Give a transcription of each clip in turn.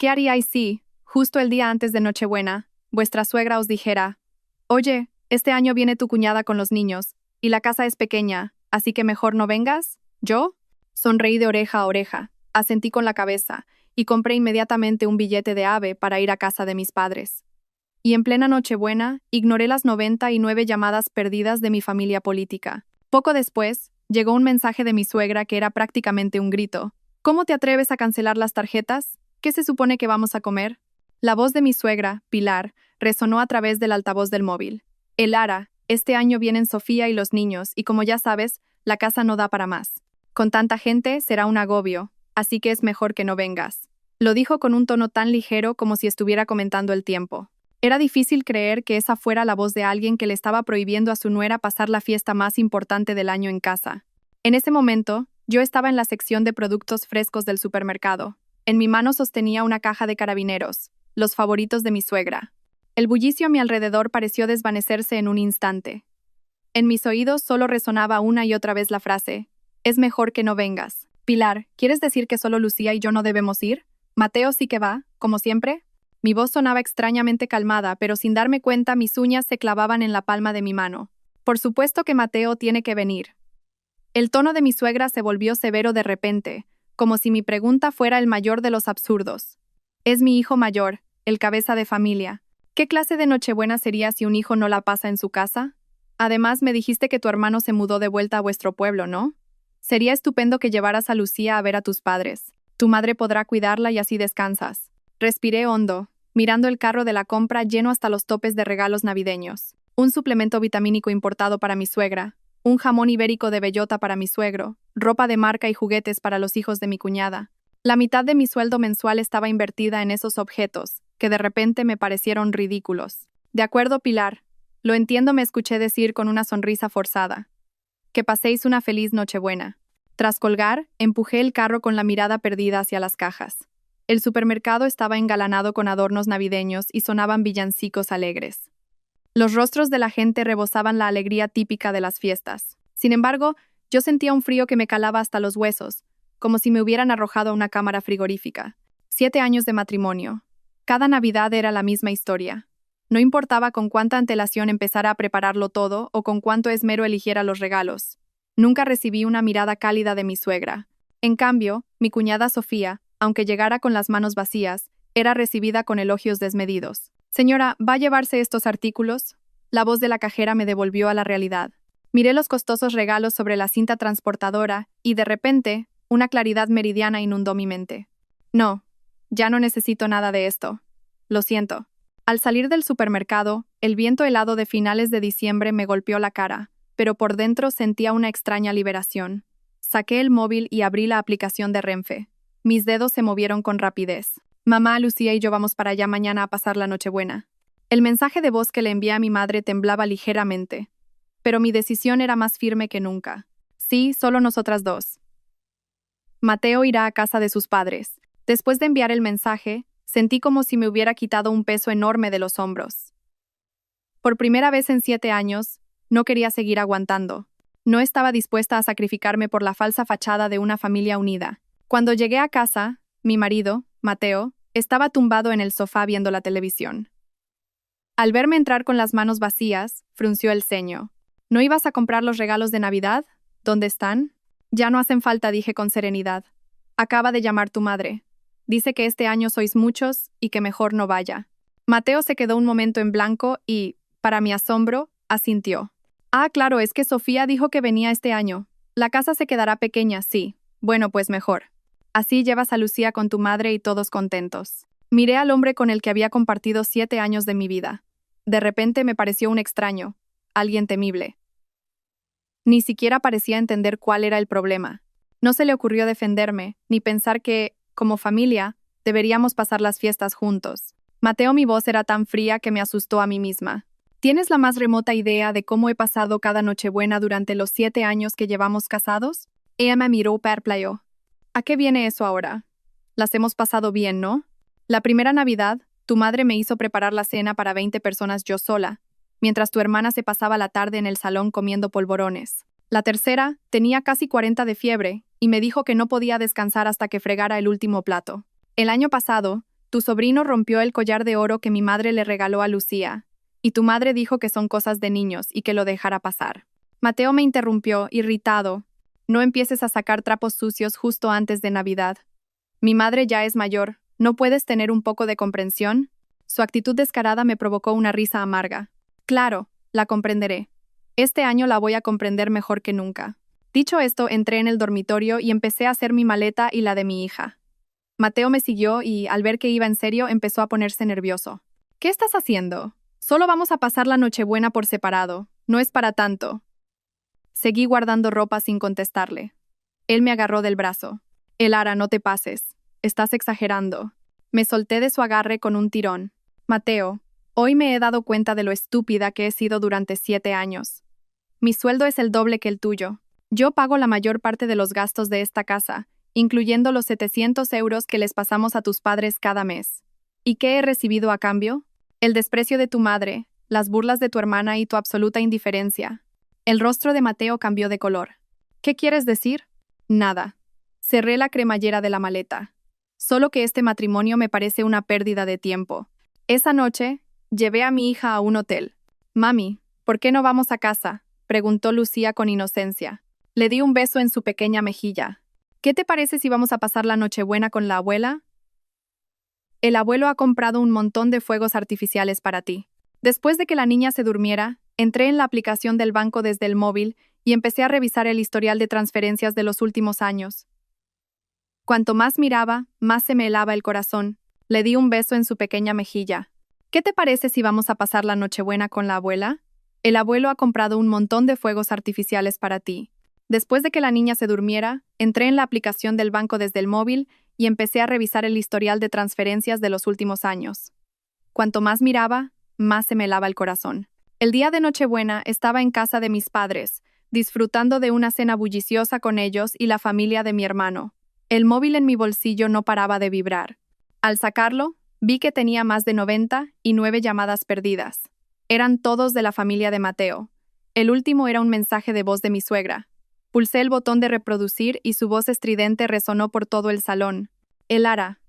¿Qué haríais si, justo el día antes de Nochebuena, vuestra suegra os dijera: «Oye, este año viene tu cuñada con los niños, y la casa es pequeña, así que mejor no vengas»? ¿Yo? Sonreí de oreja a oreja, asentí con la cabeza, y compré inmediatamente un billete de AVE para ir a casa de mis padres. Y en plena Nochebuena, ignoré las 99 llamadas perdidas de mi familia política. Poco después, llegó un mensaje de mi suegra que era prácticamente un grito. ¿Cómo te atreves a cancelar las tarjetas? ¿Qué se supone que vamos a comer? La voz de mi suegra, Pilar, resonó a través del altavoz del móvil. Lara, este año vienen Sofía y los niños, y como ya sabes, la casa no da para más. Con tanta gente será un agobio, así que es mejor que no vengas. Lo dijo con un tono tan ligero como si estuviera comentando el tiempo. Era difícil creer que esa fuera la voz de alguien que le estaba prohibiendo a su nuera pasar la fiesta más importante del año en casa. En ese momento, yo estaba en la sección de productos frescos del supermercado. En mi mano sostenía una caja de carabineros, los favoritos de mi suegra. El bullicio a mi alrededor pareció desvanecerse en un instante. En mis oídos solo resonaba una y otra vez la frase: «Es mejor que no vengas». Pilar, ¿quieres decir que solo Lucía y yo no debemos ir? ¿Mateo sí que va, como siempre? Mi voz sonaba extrañamente calmada, pero sin darme cuenta mis uñas se clavaban en la palma de mi mano. Por supuesto que Mateo tiene que venir. El tono de mi suegra se volvió severo de repente, como si mi pregunta fuera el mayor de los absurdos. Es mi hijo mayor, el cabeza de familia. ¿Qué clase de Nochebuena sería si un hijo no la pasa en su casa? Además, me dijiste que tu hermano se mudó de vuelta a vuestro pueblo, ¿no? Sería estupendo que llevaras a Lucía a ver a tus padres. Tu madre podrá cuidarla y así descansas. Respiré hondo, mirando el carro de la compra lleno hasta los topes de regalos navideños. Un suplemento vitamínico importado para mi suegra, un jamón ibérico de bellota para mi suegro, ropa de marca y juguetes para los hijos de mi cuñada. La mitad de mi sueldo mensual estaba invertida en esos objetos, que de repente me parecieron ridículos. De acuerdo, Pilar. Lo entiendo, me escuché decir con una sonrisa forzada. Que paséis una feliz Nochebuena. Tras colgar, empujé el carro con la mirada perdida hacia las cajas. El supermercado estaba engalanado con adornos navideños y sonaban villancicos alegres. Los rostros de la gente rebosaban la alegría típica de las fiestas. Sin embargo, yo sentía un frío que me calaba hasta los huesos, como si me hubieran arrojado a una cámara frigorífica. 7 años de matrimonio. Cada Navidad era la misma historia. No importaba con cuánta antelación empezara a prepararlo todo o con cuánto esmero eligiera los regalos. Nunca recibí una mirada cálida de mi suegra. En cambio, mi cuñada Sofía, aunque llegara con las manos vacías, era recibida con elogios desmedidos. «Señora, ¿va a llevarse estos artículos?». La voz de la cajera me devolvió a la realidad. Miré los costosos regalos sobre la cinta transportadora y, de repente, una claridad meridiana inundó mi mente. «No, ya no necesito nada de esto. Lo siento». Al salir del supermercado, el viento helado de finales de diciembre me golpeó la cara, pero por dentro sentía una extraña liberación. Saqué el móvil y abrí la aplicación de Renfe. Mis dedos se movieron con rapidez. «Mamá, Lucía y yo vamos para allá mañana a pasar la Nochebuena». El mensaje de voz que le envié a mi madre temblaba ligeramente, pero mi decisión era más firme que nunca. Sí, solo nosotras dos. Mateo irá a casa de sus padres. Después de enviar el mensaje, sentí como si me hubiera quitado un peso enorme de los hombros. Por primera vez en 7 años, no quería seguir aguantando. No estaba dispuesta a sacrificarme por la falsa fachada de una familia unida. Cuando llegué a casa, mi marido, Mateo, estaba tumbado en el sofá viendo la televisión. Al verme entrar con las manos vacías, frunció el ceño. «¿No ibas a comprar los regalos de Navidad? ¿Dónde están?» «Ya no hacen falta», dije con serenidad. «Acaba de llamar tu madre. Dice que este año sois muchos y que mejor no vaya». Mateo se quedó un momento en blanco y, para mi asombro, asintió. «Ah, claro, es que Sofía dijo que venía este año. La casa se quedará pequeña, sí. Bueno, pues mejor. Así llevas a Lucía con tu madre y todos contentos». Miré al hombre con el que había compartido 7 años de mi vida. De repente me pareció un extraño, alguien temible. Ni siquiera parecía entender cuál era el problema. No se le ocurrió defenderme, ni pensar que, como familia, deberíamos pasar las fiestas juntos. Mateo, mi voz era tan fría que me asustó a mí misma. ¿Tienes la más remota idea de cómo he pasado cada Nochebuena durante los 7 años que llevamos casados? Ella me miró perplejo. ¿A qué viene eso ahora? Las hemos pasado bien, ¿no? La primera Navidad, tu madre me hizo preparar la cena para 20 personas yo sola, mientras tu hermana se pasaba la tarde en el salón comiendo polvorones. La tercera tenía casi 40 de fiebre y me dijo que no podía descansar hasta que fregara el último plato. El año pasado, Tu sobrino rompió el collar de oro que mi madre le regaló a Lucía, y tu madre dijo que son cosas de niños y que lo dejara pasar. Mateo me interrumpió, irritado. No empieces a sacar trapos sucios justo antes de Navidad. Mi madre ya es mayor, ¿no puedes tener un poco de comprensión? Su actitud descarada me provocó una risa amarga. Claro, la comprenderé. Este año la voy a comprender mejor que nunca. Dicho esto, entré en el dormitorio y empecé a hacer mi maleta y la de mi hija. Mateo me siguió y, al ver que iba en serio, empezó a ponerse nervioso. ¿Qué estás haciendo? Solo vamos a pasar la Nochebuena por separado. No es para tanto. Seguí guardando ropa sin contestarle. Él me agarró del brazo. Elara, no te pases. Estás exagerando. Me solté de su agarre con un tirón. Mateo, hoy me he dado cuenta de lo estúpida que he sido durante 7 años. Mi sueldo es el doble que el tuyo. Yo pago la mayor parte de los gastos de esta casa, incluyendo los 700 euros que les pasamos a tus padres cada mes. ¿Y qué he recibido a cambio? El desprecio de tu madre, las burlas de tu hermana y tu absoluta indiferencia. El rostro de Mateo cambió de color. ¿Qué quieres decir? Nada. Cerré la cremallera de la maleta. Solo que este matrimonio me parece una pérdida de tiempo. Esa noche, llevé a mi hija a un hotel. Mami, ¿por qué no vamos a casa?, preguntó Lucía con inocencia. Le di un beso en su pequeña mejilla. ¿Qué te parece si vamos a pasar la Nochebuena con la abuela? El abuelo ha comprado un montón de fuegos artificiales para ti. Después de que la niña se durmiera, entré en la aplicación del banco desde el móvil y empecé a revisar el historial de transferencias de los últimos años. Cuanto más miraba, más se me helaba el corazón. Le di un beso en su pequeña mejilla. ¿Qué te parece si vamos a pasar la Nochebuena con la abuela? El abuelo ha comprado un montón de fuegos artificiales para ti. Después de que la niña se durmiera, entré en la aplicación del banco desde el móvil y empecé a revisar el historial de transferencias de los últimos años. Cuanto más miraba, más se me helaba el corazón. El día de Nochebuena estaba en casa de mis padres, disfrutando de una cena bulliciosa con ellos y la familia de mi hermano. El móvil en mi bolsillo no paraba de vibrar. Al sacarlo, vi que tenía más de 99 llamadas perdidas. Eran todos de la familia de Mateo. El último era un mensaje de voz de mi suegra. Pulsé el botón de reproducir y su voz estridente resonó por todo el salón. Elara,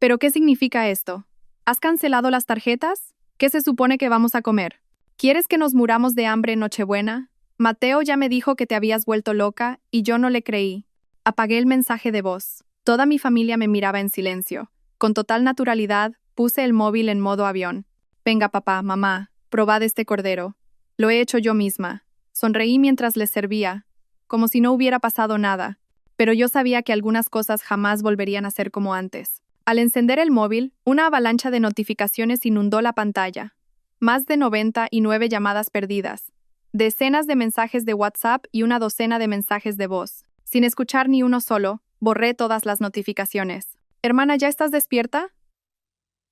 ¿pero qué significa esto? ¿Has cancelado las tarjetas? ¿Qué se supone que vamos a comer? ¿Quieres que nos muramos de hambre en Nochebuena? Mateo ya me dijo que te habías vuelto loca y yo no le creí. Apagué el mensaje de voz. Toda mi familia me miraba en silencio. Con total naturalidad, puse el móvil en modo avión. Venga, papá, mamá, probad este cordero. Lo he hecho yo misma. Sonreí mientras les servía, como si no hubiera pasado nada, pero yo sabía que algunas cosas jamás volverían a ser como antes. Al encender el móvil, una avalancha de notificaciones inundó la pantalla. Más de 99 llamadas perdidas, decenas de mensajes de WhatsApp y una docena de mensajes de voz. Sin escuchar ni uno solo, borré todas las notificaciones. «Hermana, ¿ya estás despierta?»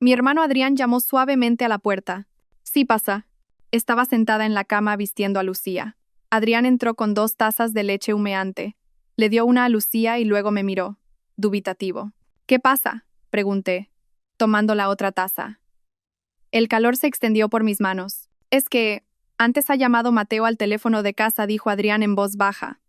Mi hermano Adrián llamó suavemente a la puerta. «Sí, pasa». Estaba sentada en la cama vistiendo a Lucía. Adrián entró con 2 tazas de leche humeante. Le dio una a Lucía y luego me miró, dubitativo. «¿Qué pasa?», pregunté, tomando la otra taza. El calor se extendió por mis manos. «Es que antes ha llamado Mateo al teléfono de casa», dijo Adrián en voz baja.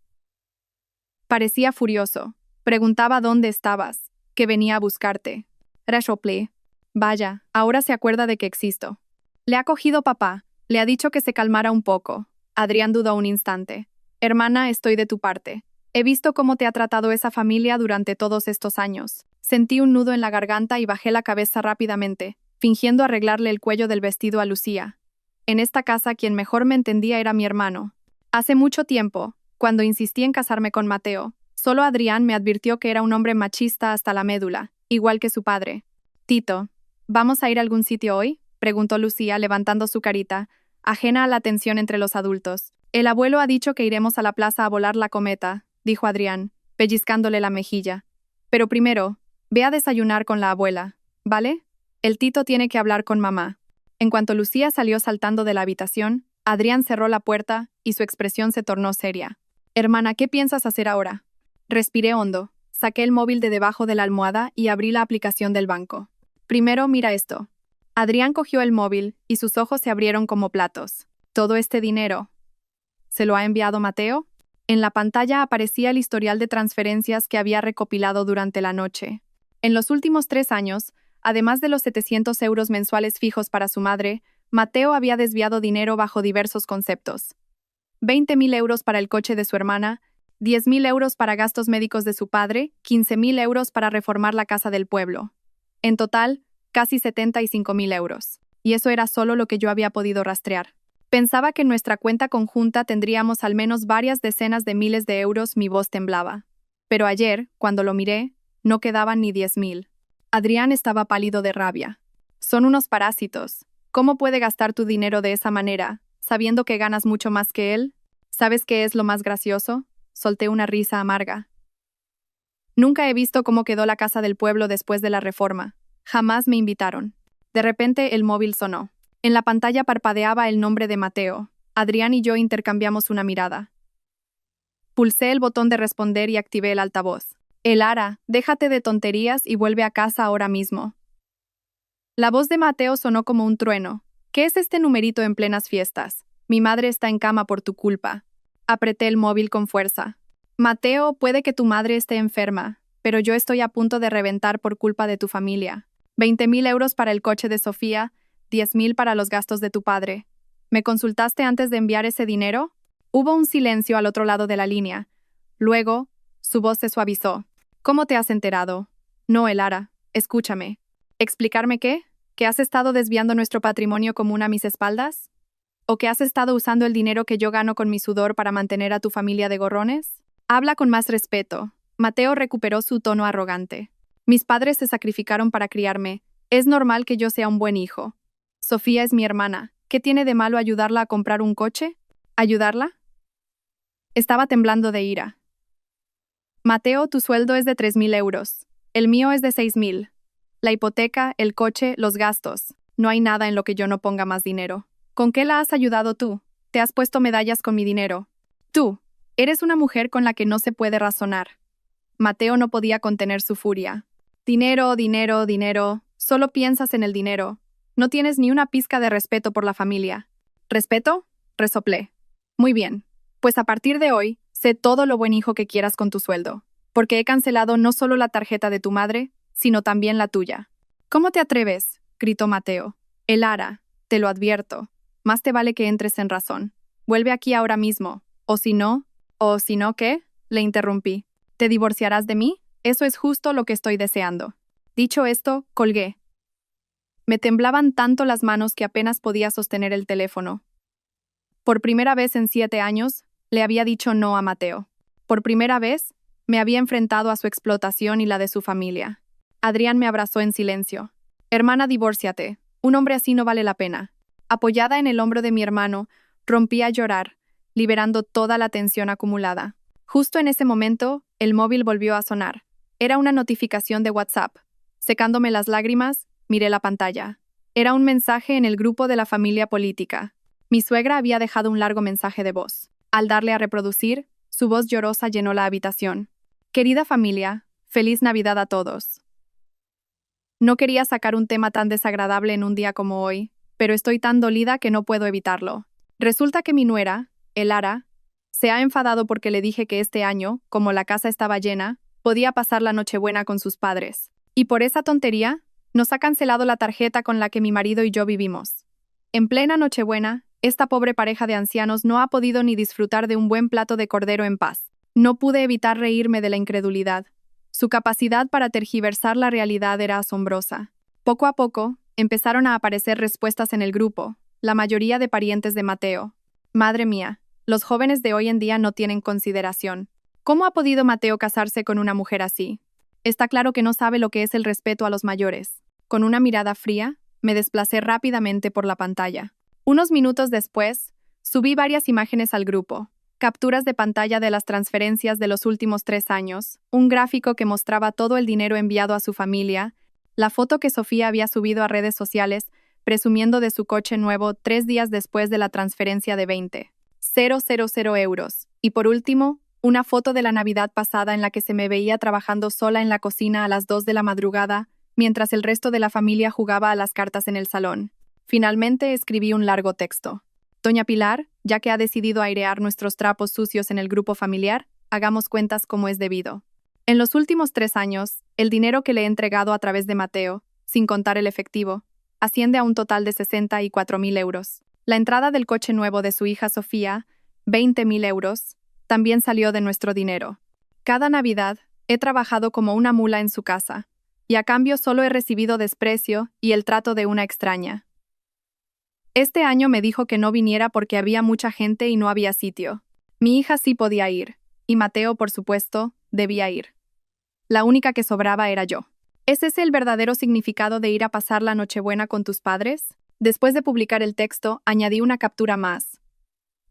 Parecía furioso. Preguntaba dónde estabas, que venía a buscarte. Reshople. Vaya, ahora se acuerda de que existo. Le ha cogido papá. Le ha dicho que se calmara un poco. Adrián dudó un instante. Hermana, estoy de tu parte. He visto cómo te ha tratado esa familia durante todos estos años. Sentí un nudo en la garganta y bajé la cabeza rápidamente, fingiendo arreglarle el cuello del vestido a Lucía. En esta casa quien mejor me entendía era mi hermano. Hace mucho tiempo, cuando insistí en casarme con Mateo, solo Adrián me advirtió que era un hombre machista hasta la médula, igual que su padre. Tito, ¿vamos a ir a algún sitio hoy?, preguntó Lucía levantando su carita, ajena a la tensión entre los adultos. El abuelo ha dicho que iremos a la plaza a volar la cometa, dijo Adrián, pellizcándole la mejilla. Pero primero, ve a desayunar con la abuela, ¿vale? El Tito tiene que hablar con mamá. En cuanto Lucía salió saltando de la habitación, Adrián cerró la puerta y su expresión se tornó seria. Hermana, ¿qué piensas hacer ahora? Respiré hondo, saqué el móvil de debajo de la almohada y abrí la aplicación del banco. Primero, mira esto. Adrián cogió el móvil y sus ojos se abrieron como platos. Todo este dinero. ¿Se lo ha enviado Mateo? En la pantalla aparecía el historial de transferencias que había recopilado durante la noche. En los últimos 3 años, Además de los 700 euros mensuales fijos para su madre, Mateo había desviado dinero bajo diversos conceptos. 20.000 euros para el coche de su hermana, 10.000 euros para gastos médicos de su padre, 15.000 euros para reformar la casa del pueblo. En total, casi 75.000 euros. Y eso era solo lo que yo había podido rastrear. Pensaba que en nuestra cuenta conjunta tendríamos al menos varias decenas de miles de euros. Mi voz temblaba. Pero ayer, cuando lo miré, no quedaban ni 10.000. Adrián estaba pálido de rabia. Son unos parásitos. ¿Cómo puede gastar tu dinero de esa manera, sabiendo que ganas mucho más que él? ¿Sabes qué es lo más gracioso? Solté una risa amarga. Nunca he visto cómo quedó la casa del pueblo después de la reforma. Jamás me invitaron. De repente el móvil sonó. En la pantalla parpadeaba el nombre de Mateo. Adrián y yo intercambiamos una mirada. Pulsé el botón de responder y activé el altavoz. Elara, déjate de tonterías y vuelve a casa ahora mismo. La voz de Mateo sonó como un trueno. ¿Qué es este numerito en plenas fiestas? Mi madre está en cama por tu culpa. Apreté el móvil con fuerza. Mateo, puede que tu madre esté enferma, pero yo estoy a punto de reventar por culpa de tu familia. 20.000 euros para el coche de Sofía, 10.000 para los gastos de tu padre. ¿Me consultaste antes de enviar ese dinero? Hubo un silencio al otro lado de la línea. Luego, su voz se suavizó. ¿Cómo te has enterado? No, Elara, escúchame. ¿Explicarme qué? ¿Que has estado desviando nuestro patrimonio común a mis espaldas? ¿O que has estado usando el dinero que yo gano con mi sudor para mantener a tu familia de gorrones? Habla con más respeto. Mateo recuperó su tono arrogante. Mis padres se sacrificaron para criarme. Es normal que yo sea un buen hijo. Sofía es mi hermana. ¿Qué tiene de malo ayudarla a comprar un coche? ¿Ayudarla? Estaba temblando de ira. Mateo, tu sueldo es de 3.000 euros. El mío es de 6.000. La hipoteca, el coche, los gastos. No hay nada en lo que yo no ponga más dinero. ¿Con qué la has ayudado tú? Te has puesto medallas con mi dinero. Tú, eres una mujer con la que no se puede razonar. Mateo no podía contener su furia. Dinero, dinero, dinero. Solo piensas en el dinero. No tienes ni una pizca de respeto por la familia. ¿Respeto? Resoplé. Muy bien. Pues a partir de hoy, sé todo lo buen hijo que quieras con tu sueldo. Porque he cancelado no solo la tarjeta de tu madre, sino también la tuya. ¿Cómo te atreves? Gritó Mateo. Elara, te lo advierto. Más te vale que entres en razón. Vuelve aquí ahora mismo. ¿O si no, qué? Le interrumpí. ¿Te divorciarás de mí? Eso es justo lo que estoy deseando. Dicho esto, colgué. Me temblaban tanto las manos que apenas podía sostener el teléfono. Por primera vez en 7 años, le había dicho no a Mateo. Por primera vez, me había enfrentado a su explotación y la de su familia. Adrián me abrazó en silencio. Hermana, divórciate. Un hombre así no vale la pena. Apoyada en el hombro de mi hermano, rompí a llorar, liberando toda la tensión acumulada. Justo en ese momento, el móvil volvió a sonar. Era una notificación de WhatsApp. Secándome las lágrimas, miré la pantalla. Era un mensaje en el grupo de la familia política. Mi suegra había dejado un largo mensaje de voz. Al darle a reproducir, su voz llorosa llenó la habitación. Querida familia, feliz Navidad a todos. No quería sacar un tema tan desagradable en un día como hoy, pero estoy tan dolida que no puedo evitarlo. Resulta que mi nuera, Elara, se ha enfadado porque le dije que este año, como la casa estaba llena, podía pasar la Nochebuena con sus padres. Y por esa tontería, nos ha cancelado la tarjeta con la que mi marido y yo vivimos. En plena Nochebuena, esta pobre pareja de ancianos no ha podido ni disfrutar de un buen plato de cordero en paz. No pude evitar reírme de la incredulidad. Su capacidad para tergiversar la realidad era asombrosa. Poco a poco, empezaron a aparecer respuestas en el grupo, la mayoría de parientes de Mateo. Madre mía, los jóvenes de hoy en día no tienen consideración. ¿Cómo ha podido Mateo casarse con una mujer así? Está claro que no sabe lo que es el respeto a los mayores. Con una mirada fría, me desplacé rápidamente por la pantalla. Unos minutos después, subí varias imágenes al grupo. Capturas de pantalla de las transferencias de los últimos 3 años, un gráfico que mostraba todo el dinero enviado a su familia, la foto que Sofía había subido a redes sociales, presumiendo de su coche nuevo 3 días después de la transferencia de 20.000 euros. Y por último, una foto de la Navidad pasada en la que se me veía trabajando sola en la cocina a las 2 de la madrugada, mientras el resto de la familia jugaba a las cartas en el salón. Finalmente escribí un largo texto. Doña Pilar, ya que ha decidido airear nuestros trapos sucios en el grupo familiar, hagamos cuentas como es debido. En los últimos 3 años, el dinero que le he entregado a través de Mateo, sin contar el efectivo. Asciende a un total de 64.000 euros. La entrada del coche nuevo de su hija Sofía, 20.000 euros, también salió de nuestro dinero. Cada Navidad he trabajado como una mula en su casa, y a cambio solo he recibido desprecio y el trato de una extraña. Este año me dijo que no viniera porque había mucha gente y no había sitio. Mi hija sí podía ir, y Mateo, por supuesto, debía ir. La única que sobraba era yo. ¿Es ese el verdadero significado de ir a pasar la Nochebuena con tus padres? Después de publicar el texto, añadí una captura más.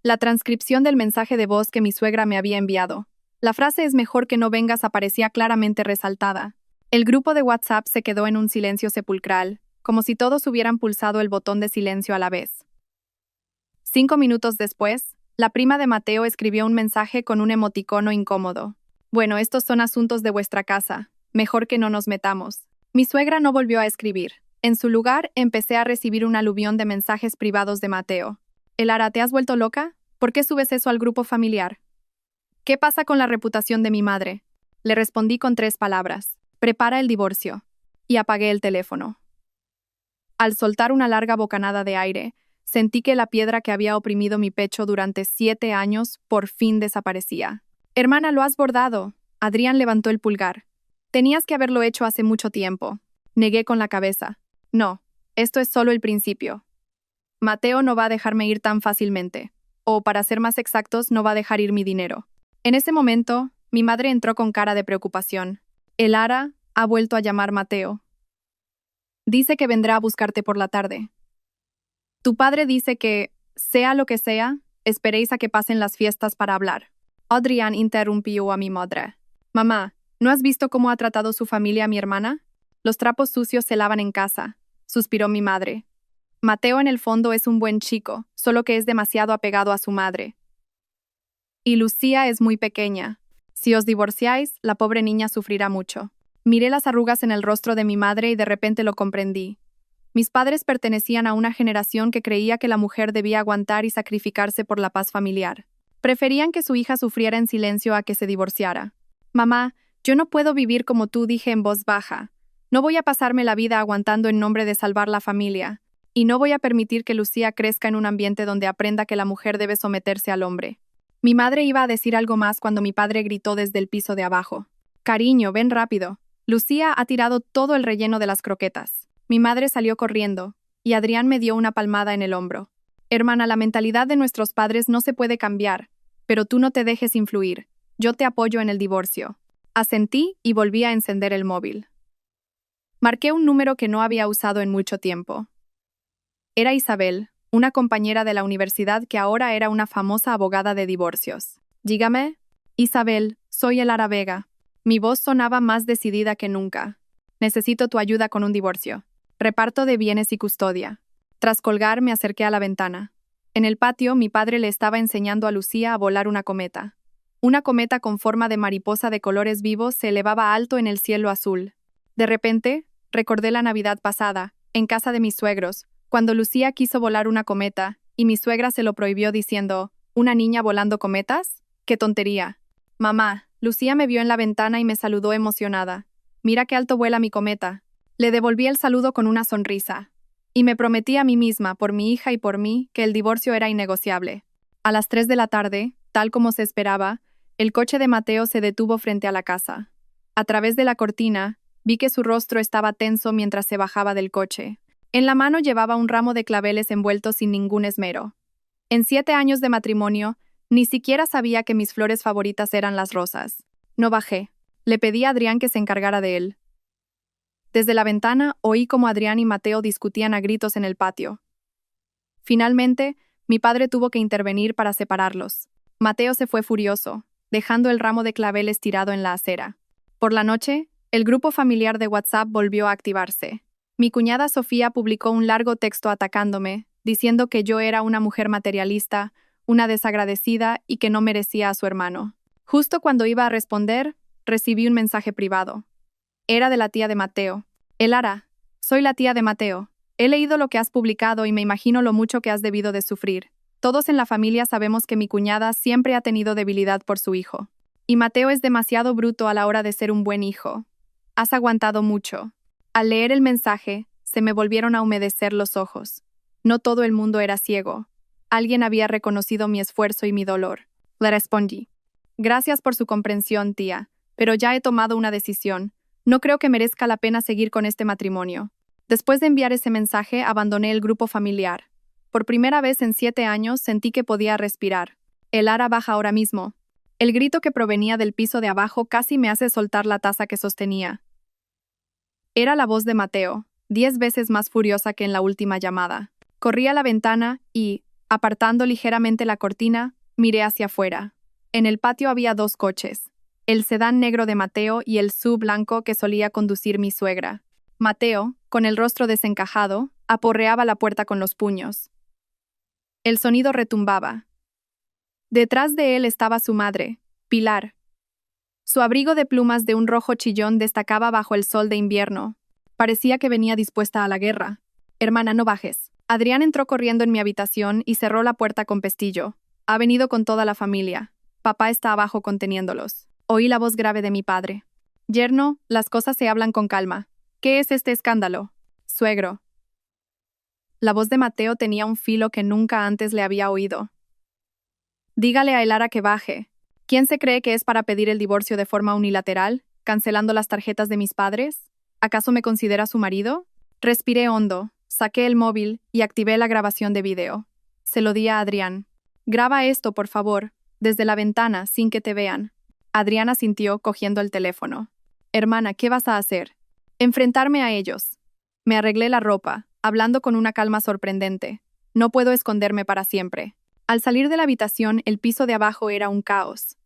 La transcripción del mensaje de voz que mi suegra me había enviado. La frase "es mejor que no vengas" aparecía claramente resaltada. El grupo de WhatsApp se quedó en un silencio sepulcral, como si todos hubieran pulsado el botón de silencio a la vez. 5 minutos después, la prima de Mateo escribió un mensaje con un emoticono incómodo. Bueno, estos son asuntos de vuestra casa. Mejor que no nos metamos. Mi suegra no volvió a escribir. En su lugar, empecé a recibir un aluvión de mensajes privados de Mateo. Elara, ¿te has vuelto loca? ¿Por qué subes eso al grupo familiar? ¿Qué pasa con la reputación de mi madre? Le respondí con 3 palabras. Prepara el divorcio. Y apagué el teléfono. Al soltar una larga bocanada de aire, sentí que la piedra que había oprimido mi pecho durante 7 años por fin desaparecía. Hermana, lo has bordado. Adrián levantó el pulgar. Tenías que haberlo hecho hace mucho tiempo. Negué con la cabeza. No, esto es solo el principio. Mateo no va a dejarme ir tan fácilmente. O, para ser más exactos, no va a dejar ir mi dinero. En ese momento, mi madre entró con cara de preocupación. Elara ha vuelto a llamar Mateo. Dice que vendrá a buscarte por la tarde. Tu padre dice que, sea lo que sea, esperéis a que pasen las fiestas para hablar. Adrián interrumpió a mi madre. Mamá, ¿no has visto cómo ha tratado su familia a mi hermana? Los trapos sucios se lavan en casa, suspiró mi madre. Mateo en el fondo es un buen chico, solo que es demasiado apegado a su madre. Y Lucía es muy pequeña. Si os divorciáis, la pobre niña sufrirá mucho. Miré las arrugas en el rostro de mi madre y de repente lo comprendí. Mis padres pertenecían a una generación que creía que la mujer debía aguantar y sacrificarse por la paz familiar. Preferían que su hija sufriera en silencio a que se divorciara. Mamá, yo no puedo vivir como tú, dije en voz baja. No voy a pasarme la vida aguantando en nombre de salvar la familia. Y no voy a permitir que Lucía crezca en un ambiente donde aprenda que la mujer debe someterse al hombre. Mi madre iba a decir algo más cuando mi padre gritó desde el piso de abajo. Cariño, ven rápido. Lucía ha tirado todo el relleno de las croquetas. Mi madre salió corriendo, y Adrián me dio una palmada en el hombro. Hermana, la mentalidad de nuestros padres no se puede cambiar, pero tú no te dejes influir. Yo te apoyo en el divorcio. Asentí y volví a encender el móvil. Marqué un número que no había usado en mucho tiempo. Era Isabel, una compañera de la universidad que ahora era una famosa abogada de divorcios. Dígame. Isabel, soy Elara Vega. Mi voz sonaba más decidida que nunca. Necesito tu ayuda con un divorcio. Reparto de bienes y custodia. Tras colgar, me acerqué a la ventana. En el patio, mi padre le estaba enseñando a Lucía a volar una cometa. Una cometa con forma de mariposa de colores vivos se elevaba alto en el cielo azul. De repente, recordé la Navidad pasada, en casa de mis suegros, cuando Lucía quiso volar una cometa, y mi suegra se lo prohibió diciendo, ¿una niña volando cometas? ¡Qué tontería! Mamá, Lucía me vio en la ventana y me saludó emocionada. Mira qué alto vuela mi cometa. Le devolví el saludo con una sonrisa. Y me prometí a mí misma, por mi hija y por mí, que el divorcio era innegociable. A las 3 de la tarde, tal como se esperaba, el coche de Mateo se detuvo frente a la casa. A través de la cortina, vi que su rostro estaba tenso mientras se bajaba del coche. En la mano llevaba un ramo de claveles envueltos sin ningún esmero. En 7 años de matrimonio, ni siquiera sabía que mis flores favoritas eran las rosas. No bajé. Le pedí a Adrián que se encargara de él. Desde la ventana oí cómo Adrián y Mateo discutían a gritos en el patio. Finalmente, mi padre tuvo que intervenir para separarlos. Mateo se fue furioso, dejando el ramo de claveles tirado en la acera. Por la noche, el grupo familiar de WhatsApp volvió a activarse. Mi cuñada Sofía publicó un largo texto atacándome, diciendo que yo era una mujer materialista, una desagradecida y que no merecía a su hermano. Justo cuando iba a responder, recibí un mensaje privado. Era de la tía de Mateo. Elara, soy la tía de Mateo. He leído lo que has publicado y me imagino lo mucho que has debido de sufrir. Todos en la familia sabemos que mi cuñada siempre ha tenido debilidad por su hijo. Y Mateo es demasiado bruto a la hora de ser un buen hijo. Has aguantado mucho. Al leer el mensaje, se me volvieron a humedecer los ojos. No todo el mundo era ciego. Alguien había reconocido mi esfuerzo y mi dolor. Le respondí. Gracias por su comprensión, tía, pero ya he tomado una decisión. No creo que merezca la pena seguir con este matrimonio. Después de enviar ese mensaje, abandoné el grupo familiar. Por primera vez en 7 años sentí que podía respirar. El ara baja ahora mismo. El grito que provenía del piso de abajo casi me hace soltar la taza que sostenía. Era la voz de Mateo, 10 veces más furiosa que en la última llamada. Corrí a la ventana y, apartando ligeramente la cortina, miré hacia afuera. En el patio había 2 coches. El sedán negro de Mateo y el SUV blanco que solía conducir mi suegra. Mateo, con el rostro desencajado, aporreaba la puerta con los puños. El sonido retumbaba. Detrás de él estaba su madre, Pilar. Su abrigo de plumas de un rojo chillón destacaba bajo el sol de invierno. Parecía que venía dispuesta a la guerra. Hermana, no bajes. Adrián entró corriendo en mi habitación y cerró la puerta con pestillo. Ha venido con toda la familia. Papá está abajo conteniéndolos. Oí la voz grave de mi padre. Yerno, las cosas se hablan con calma. ¿Qué es este escándalo? Suegro. La voz de Mateo tenía un filo que nunca antes le había oído. Dígale a Elara que baje. ¿Quién se cree que es para pedir el divorcio de forma unilateral, cancelando las tarjetas de mis padres? ¿Acaso me considera su marido? Respiré hondo, saqué el móvil y activé la grabación de video. Se lo di a Adrián. Graba esto, por favor, desde la ventana, sin que te vean. Adrián asintió, cogiendo el teléfono. Hermana, ¿qué vas a hacer? Enfrentarme a ellos. Me arreglé la ropa, hablando con una calma sorprendente. No puedo esconderme para siempre. Al salir de la habitación, el piso de abajo era un caos.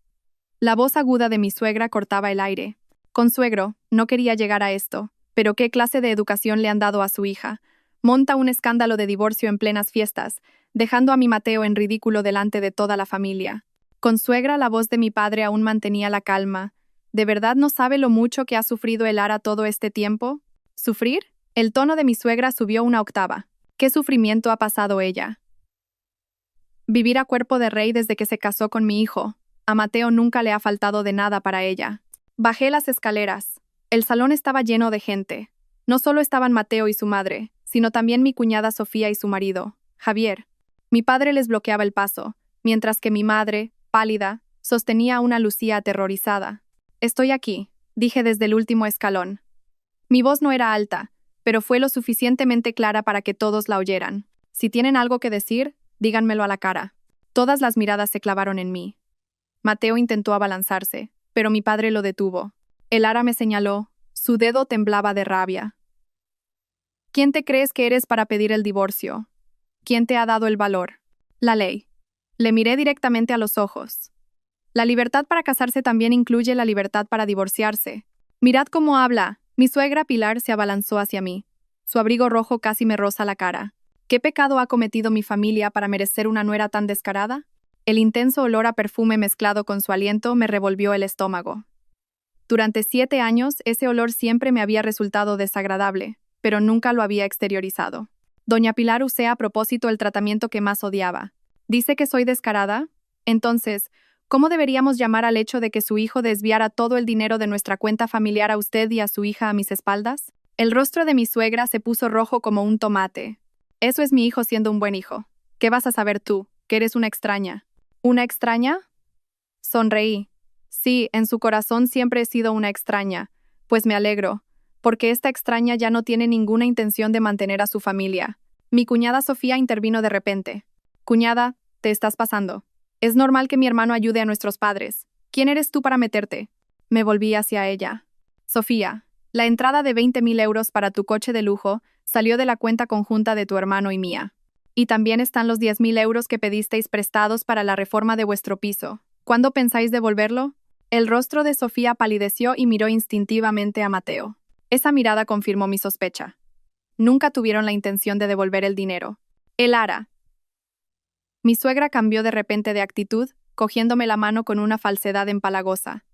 La voz aguda de mi suegra cortaba el aire. Consuegro, no quería llegar a esto, pero ¿qué clase de educación le han dado a su hija? Monta un escándalo de divorcio en plenas fiestas, dejando a mi Mateo en ridículo delante de toda la familia. Consuegra, la voz de mi padre aún mantenía la calma. ¿De verdad no sabe lo mucho que ha sufrido el ara todo este tiempo? ¿Sufrir? El tono de mi suegra subió una octava. ¿Qué sufrimiento ha pasado ella? Vivir a cuerpo de rey desde que se casó con mi hijo. A Mateo nunca le ha faltado de nada para ella. Bajé las escaleras. El salón estaba lleno de gente. No solo estaban Mateo y su madre, sino también mi cuñada Sofía y su marido, Javier. Mi padre les bloqueaba el paso, mientras que mi madre, pálida, sostenía a una Lucía aterrorizada. Estoy aquí, dije desde el último escalón. Mi voz no era alta, pero fue lo suficientemente clara para que todos la oyeran. Si tienen algo que decir, díganmelo a la cara. Todas las miradas se clavaron en mí. Mateo intentó abalanzarse, pero mi padre lo detuvo. El ara me señaló, su dedo temblaba de rabia. ¿Quién te crees que eres para pedir el divorcio? ¿Quién te ha dado el valor? La ley. Le miré directamente a los ojos. La libertad para casarse también incluye la libertad para divorciarse. Mirad cómo habla. Mi suegra Pilar se abalanzó hacia mí. Su abrigo rojo casi me roza la cara. ¿Qué pecado ha cometido mi familia para merecer una nuera tan descarada? El intenso olor a perfume mezclado con su aliento me revolvió el estómago. Durante 7 años, ese olor siempre me había resultado desagradable, pero nunca lo había exteriorizado. Doña Pilar usé a propósito el tratamiento que más odiaba. ¿Dice que soy descarada? Entonces, ¿cómo deberíamos llamar al hecho de que su hijo desviara todo el dinero de nuestra cuenta familiar a usted y a su hija a mis espaldas? El rostro de mi suegra se puso rojo como un tomate. Eso es mi hijo siendo un buen hijo. ¿Qué vas a saber tú, que eres una extraña? ¿Una extraña? Sonreí. Sí, en su corazón siempre he sido una extraña. Pues me alegro, porque esta extraña ya no tiene ninguna intención de mantener a su familia. Mi cuñada Sofía intervino de repente. Cuñada, te estás pasando. Es normal que mi hermano ayude a nuestros padres. ¿Quién eres tú para meterte? Me volví hacia ella. Sofía, la entrada de 20.000 euros para tu coche de lujo salió de la cuenta conjunta de tu hermano y mía. Y también están los 10.000 euros que pedisteis prestados para la reforma de vuestro piso. ¿Cuándo pensáis devolverlo? El rostro de Sofía palideció y miró instintivamente a Mateo. Esa mirada confirmó mi sospecha. Nunca tuvieron la intención de devolver el dinero. El ara. Mi suegra cambió de repente de actitud, cogiéndome la mano con una falsedad empalagosa.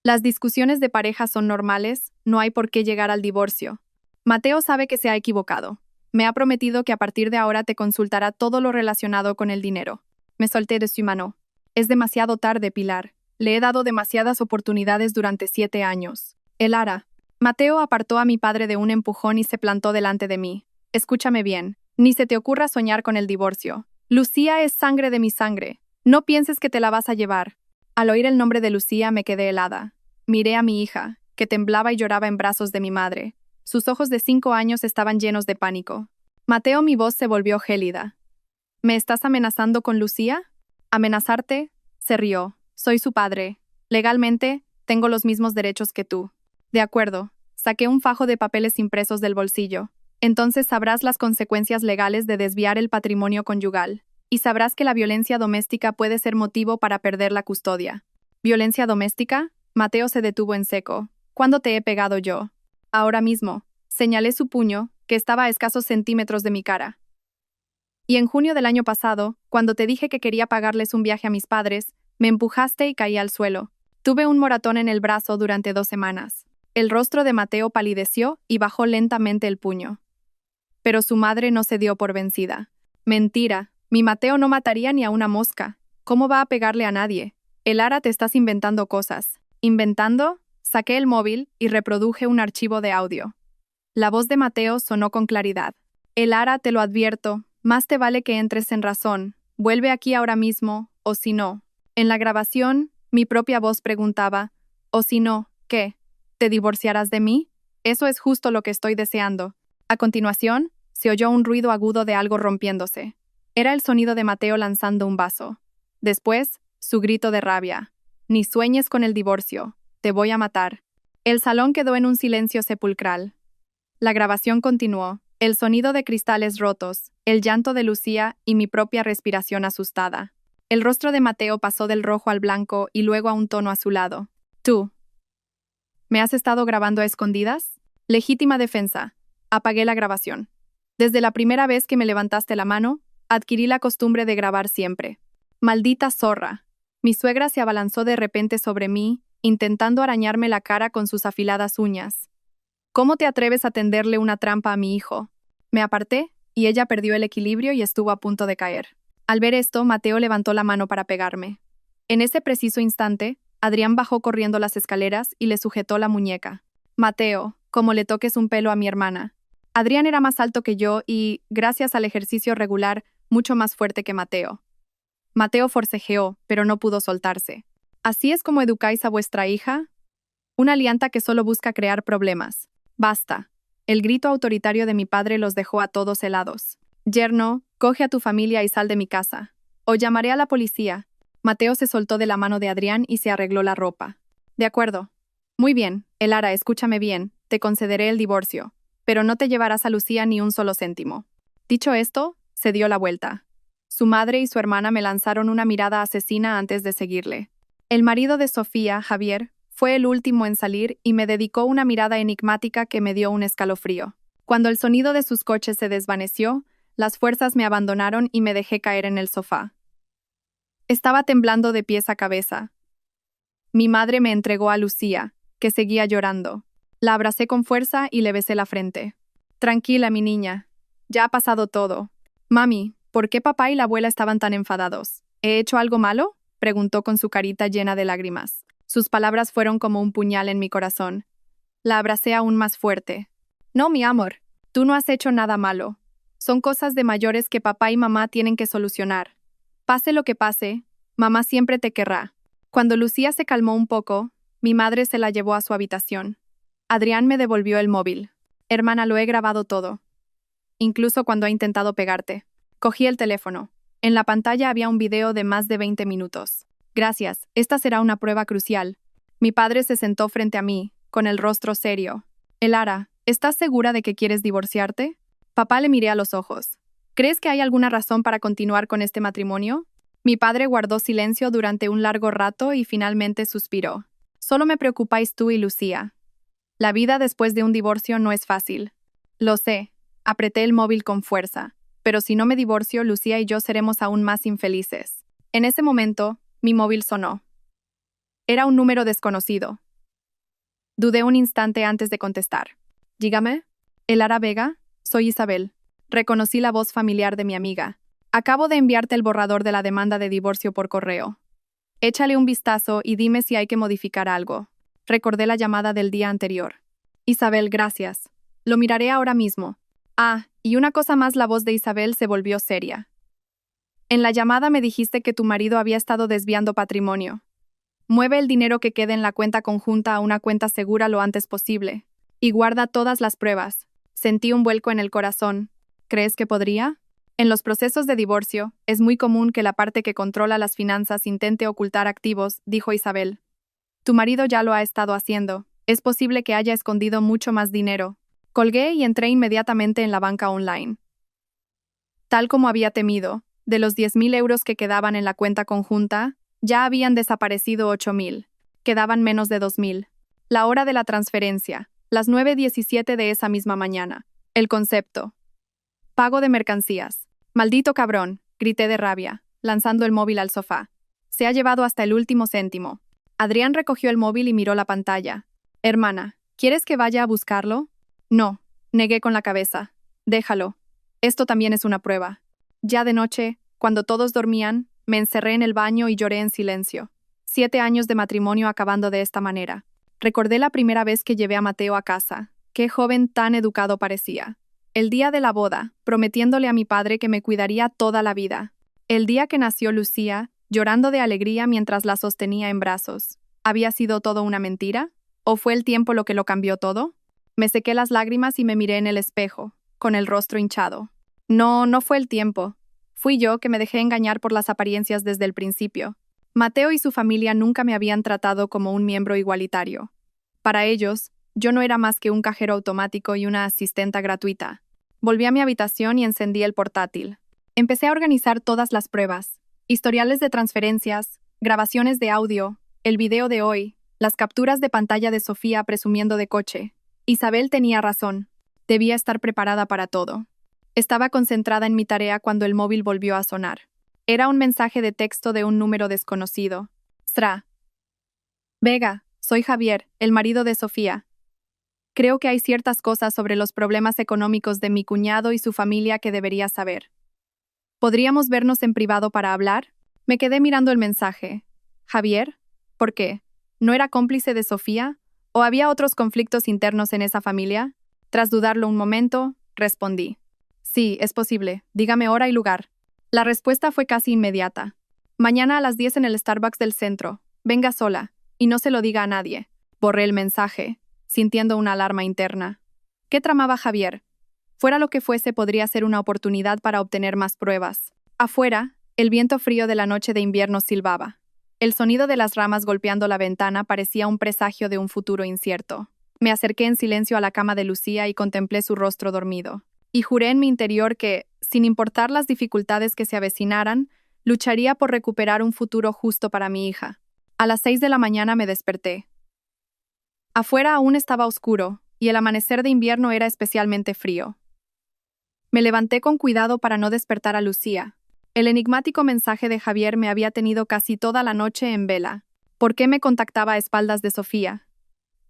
Las discusiones de pareja son normales, no hay por qué llegar al divorcio. Mateo sabe que se ha equivocado. Me ha prometido que a partir de ahora te consultará todo lo relacionado con el dinero. Me solté de su mano. Es demasiado tarde, Pilar. Le he dado demasiadas oportunidades durante 7 años. El ara. Mateo apartó a mi padre de un empujón y se plantó delante de mí. Escúchame bien. Ni se te ocurra soñar con el divorcio. Lucía es sangre de mi sangre. No pienses que te la vas a llevar. Al oír el nombre de Lucía me quedé helada. Miré a mi hija, que temblaba y lloraba en brazos de mi madre. Sus ojos de 5 años estaban llenos de pánico. Mateo, mi voz se volvió gélida. ¿Me estás amenazando con Lucía? ¿Amenazarte? Se rió. Soy su padre. Legalmente, tengo los mismos derechos que tú. De acuerdo. Saqué un fajo de papeles impresos del bolsillo. Entonces sabrás las consecuencias legales de desviar el patrimonio conyugal. Y sabrás que la violencia doméstica puede ser motivo para perder la custodia. ¿Violencia doméstica? Mateo se detuvo en seco. ¿Cuándo te he pegado yo? Ahora mismo. Señalé su puño, que estaba a escasos centímetros de mi cara. Y en junio del año pasado, cuando te dije que quería pagarles un viaje a mis padres, me empujaste y caí al suelo. Tuve un moratón en el brazo durante 2 semanas. El rostro de Mateo palideció y bajó lentamente el puño. Pero su madre no se dio por vencida. Mentira, mi Mateo no mataría ni a una mosca. ¿Cómo va a pegarle a nadie? Elara, te estás inventando cosas. ¿Inventando? Saqué el móvil y reproduje un archivo de audio. La voz de Mateo sonó con claridad. Elara, te lo advierto, más te vale que entres en razón. Vuelve aquí ahora mismo, o si no. En la grabación, mi propia voz preguntaba, o si no, ¿qué? ¿Te divorciarás de mí? Eso es justo lo que estoy deseando. A continuación, se oyó un ruido agudo de algo rompiéndose. Era el sonido de Mateo lanzando un vaso. Después, su grito de rabia. Ni sueñes con el divorcio. Te voy a matar. El salón quedó en un silencio sepulcral. La grabación continuó. El sonido de cristales rotos, el llanto de Lucía y mi propia respiración asustada. El rostro de Mateo pasó del rojo al blanco y luego a un tono azulado. Tú. ¿Me has estado grabando a escondidas? Legítima defensa. Apagué la grabación. Desde la primera vez que me levantaste la mano, adquirí la costumbre de grabar siempre. Maldita zorra. Mi suegra se abalanzó de repente sobre mí, intentando arañarme la cara con sus afiladas uñas. ¿Cómo te atreves a tenderle una trampa a mi hijo? Me aparté, y ella perdió el equilibrio y estuvo a punto de caer. Al ver esto, Mateo levantó la mano para pegarme. En ese preciso instante, Adrián bajó corriendo las escaleras y le sujetó la muñeca. Mateo, como le toques un pelo a mi hermana. Adrián era más alto que yo y, gracias al ejercicio regular, mucho más fuerte que Mateo. Mateo forcejeó, pero no pudo soltarse. ¿Así es como educáis a vuestra hija? Una alianta que solo busca crear problemas. Basta. El grito autoritario de mi padre los dejó a todos helados. Yerno, coge a tu familia y sal de mi casa. O llamaré a la policía. Mateo se soltó de la mano de Adrián y se arregló la ropa. De acuerdo. Muy bien, Elara, escúchame bien. Te concederé el divorcio. Pero no te llevarás a Lucía ni un solo céntimo. Dicho esto, se dio la vuelta. Su madre y su hermana me lanzaron una mirada asesina antes de seguirle. El marido de Sofía, Javier, fue el último en salir y me dedicó una mirada enigmática que me dio un escalofrío. Cuando el sonido de sus coches se desvaneció, las fuerzas me abandonaron y me dejé caer en el sofá. Estaba temblando de pies a cabeza. Mi madre me entregó a Lucía, que seguía llorando. La abracé con fuerza y le besé la frente. Tranquila, mi niña. Ya ha pasado todo. Mami, ¿por qué papá y la abuela estaban tan enfadados? ¿He hecho algo malo? Preguntó con su carita llena de lágrimas. Sus palabras fueron como un puñal en mi corazón. La abracé aún más fuerte. No, mi amor, tú no has hecho nada malo. Son cosas de mayores que papá y mamá tienen que solucionar. Pase lo que pase, mamá siempre te querrá. Cuando Lucía se calmó un poco, mi madre se la llevó a su habitación. Adrián me devolvió el móvil. Hermana, lo he grabado todo. Incluso cuando ha intentado pegarte. Cogí el teléfono. En la pantalla había un video de más de 20 minutos. Gracias, esta será una prueba crucial. Mi padre se sentó frente a mí, con el rostro serio. Elara, ¿estás segura de que quieres divorciarte? Papá le miré a los ojos. ¿Crees que hay alguna razón para continuar con este matrimonio? Mi padre guardó silencio durante un largo rato y finalmente suspiró. Solo me preocupáis tú y Lucía. La vida después de un divorcio no es fácil. Lo sé. Apreté el móvil con fuerza. Pero si no me divorcio, Lucía y yo seremos aún más infelices. En ese momento, mi móvil sonó. Era un número desconocido. Dudé un instante antes de contestar. Dígame. Elara Vega, soy Isabel. Reconocí la voz familiar de mi amiga. Acabo de enviarte el borrador de la demanda de divorcio por correo. Échale un vistazo y dime si hay que modificar algo. Recordé la llamada del día anterior. Isabel, gracias. Lo miraré ahora mismo. Ah, y una cosa más, la voz de Isabel se volvió seria. En la llamada me dijiste que tu marido había estado desviando patrimonio. Mueve el dinero que quede en la cuenta conjunta a una cuenta segura lo antes posible. Y guarda todas las pruebas. Sentí un vuelco en el corazón. ¿Crees que podría? En los procesos de divorcio, es muy común que la parte que controla las finanzas intente ocultar activos, dijo Isabel. Tu marido ya lo ha estado haciendo. Es posible que haya escondido mucho más dinero. Colgué y entré inmediatamente en la banca online. Tal como había temido, de los 10.000 euros que quedaban en la cuenta conjunta, ya habían desaparecido 8.000. Quedaban menos de 2.000. La hora de la transferencia, las 9:17 de esa misma mañana. El concepto. Pago de mercancías. Maldito cabrón, grité de rabia, lanzando el móvil al sofá. Se ha llevado hasta el último céntimo. Adrián recogió el móvil y miró la pantalla. Hermana, ¿quieres que vaya a buscarlo? No, negué con la cabeza. Déjalo. Esto también es una prueba. Ya de noche, cuando todos dormían, me encerré en el baño y lloré en silencio. 7 años de matrimonio acabando de esta manera. Recordé la primera vez que llevé a Mateo a casa. Qué joven tan educado parecía. El día de la boda, prometiéndole a mi padre que me cuidaría toda la vida. El día que nació Lucía, llorando de alegría mientras la sostenía en brazos. ¿Había sido todo una mentira? ¿O fue el tiempo lo que lo cambió todo? Me sequé las lágrimas y me miré en el espejo, con el rostro hinchado. No, no fue el tiempo. Fui yo que me dejé engañar por las apariencias desde el principio. Mateo y su familia nunca me habían tratado como un miembro igualitario. Para ellos, yo no era más que un cajero automático y una asistenta gratuita. Volví a mi habitación y encendí el portátil. Empecé a organizar todas las pruebas, historiales de transferencias, grabaciones de audio, el video de hoy, las capturas de pantalla de Sofía presumiendo de coche. Isabel tenía razón. Debía estar preparada para todo. Estaba concentrada en mi tarea cuando el móvil volvió a sonar. Era un mensaje de texto de un número desconocido. Sra. Vega, soy Javier, el marido de Sofía. Creo que hay ciertas cosas sobre los problemas económicos de mi cuñado y su familia que deberías saber. ¿Podríamos vernos en privado para hablar? Me quedé mirando el mensaje. ¿Javier? ¿Por qué? ¿No era cómplice de Sofía? ¿O había otros conflictos internos en esa familia? Tras dudarlo un momento, respondí. Sí, es posible. Dígame hora y lugar. La respuesta fue casi inmediata. Mañana a las 10 en el Starbucks del centro. Venga sola. Y no se lo diga a nadie. Borré el mensaje, sintiendo una alarma interna. ¿Qué tramaba Javier? Fuera lo que fuese, podría ser una oportunidad para obtener más pruebas. Afuera, el viento frío de la noche de invierno silbaba. El sonido de las ramas golpeando la ventana parecía un presagio de un futuro incierto. Me acerqué en silencio a la cama de Lucía y contemplé su rostro dormido. Y juré en mi interior que, sin importar las dificultades que se avecinaran, lucharía por recuperar un futuro justo para mi hija. A las 6 de la mañana me desperté. Afuera aún estaba oscuro, y el amanecer de invierno era especialmente frío. Me levanté con cuidado para no despertar a Lucía. El enigmático mensaje de Javier me había tenido casi toda la noche en vela. ¿Por qué me contactaba a espaldas de Sofía?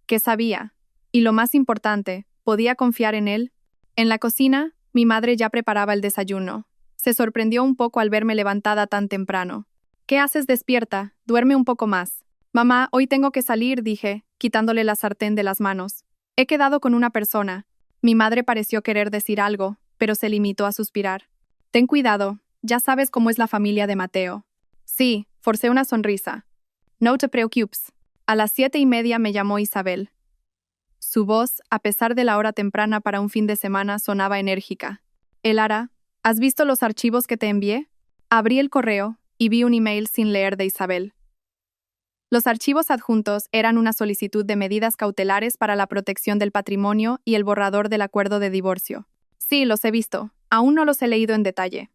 ¿Qué sabía? Y lo más importante, ¿podía confiar en él? En la cocina, mi madre ya preparaba el desayuno. Se sorprendió un poco al verme levantada tan temprano. ¿Qué haces despierta? Duerme un poco más. Mamá, hoy tengo que salir, dije, quitándole la sartén de las manos. He quedado con una persona. Mi madre pareció querer decir algo, pero se limitó a suspirar. Ten cuidado, ya sabes cómo es la familia de Mateo. Sí, forcé una sonrisa. No te preocupes. A las 7:30 me llamó Isabel. Su voz, a pesar de la hora temprana para un fin de semana, sonaba enérgica. Elara, ¿has visto los archivos que te envié? Abrí el correo y vi un email sin leer de Isabel. Los archivos adjuntos eran una solicitud de medidas cautelares para la protección del patrimonio y el borrador del acuerdo de divorcio. Sí, los he visto. Aún no los he leído en detalle.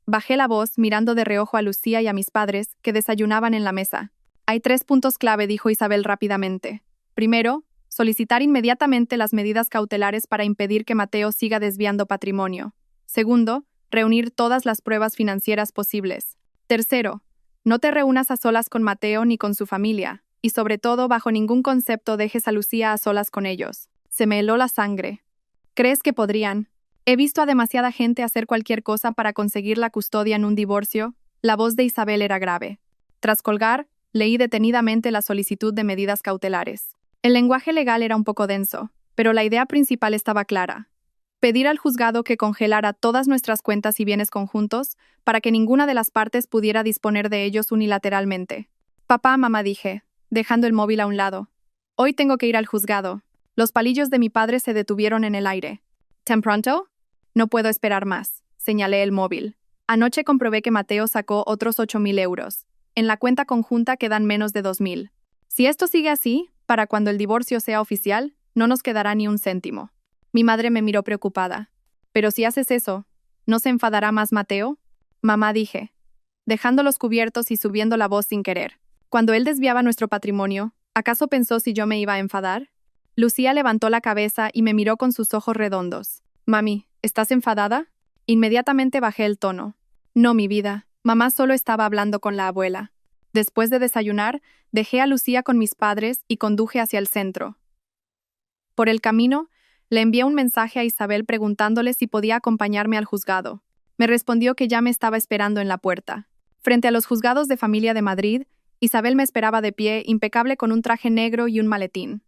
Bajé la voz mirando de reojo a Lucía y a mis padres, que desayunaban en la mesa. Hay 3 puntos clave, dijo Isabel rápidamente. Primero, solicitar inmediatamente las medidas cautelares para impedir que Mateo siga desviando patrimonio. Segundo, reunir todas las pruebas financieras posibles. Tercero, no te reúnas a solas con Mateo ni con su familia, y sobre todo, bajo ningún concepto dejes a Lucía a solas con ellos. Se me heló la sangre. ¿Crees que podrían? He visto a demasiada gente hacer cualquier cosa para conseguir la custodia en un divorcio. La voz de Isabel era grave. Tras colgar, leí detenidamente la solicitud de medidas cautelares. El lenguaje legal era un poco denso, pero la idea principal estaba clara. Pedir al juzgado que congelara todas nuestras cuentas y bienes conjuntos para que ninguna de las partes pudiera disponer de ellos unilateralmente. Papá, mamá, dije, dejando el móvil a un lado. Hoy tengo que ir al juzgado. Los palillos de mi padre se detuvieron en el aire. ¿Tan pronto? No puedo esperar más, señalé el móvil. Anoche comprobé que Mateo sacó otros 8.000 euros. En la cuenta conjunta quedan menos de 2.000. Si esto sigue así, para cuando el divorcio sea oficial, no nos quedará ni un céntimo. Mi madre me miró preocupada. Pero si haces eso, ¿no se enfadará más Mateo? Mamá, dije, dejando los cubiertos y subiendo la voz sin querer. Cuando él desviaba nuestro patrimonio, ¿acaso pensó si yo me iba a enfadar? Lucía levantó la cabeza y me miró con sus ojos redondos. Mami, ¿estás enfadada? Inmediatamente bajé el tono. No, mi vida, mamá solo estaba hablando con la abuela. Después de desayunar, dejé a Lucía con mis padres y conduje hacia el centro. Por el camino, le envié un mensaje a Isabel preguntándole si podía acompañarme al juzgado. Me respondió que ya me estaba esperando en la puerta. Frente a los juzgados de familia de Madrid, Isabel me esperaba de pie, impecable con un traje negro y un maletín.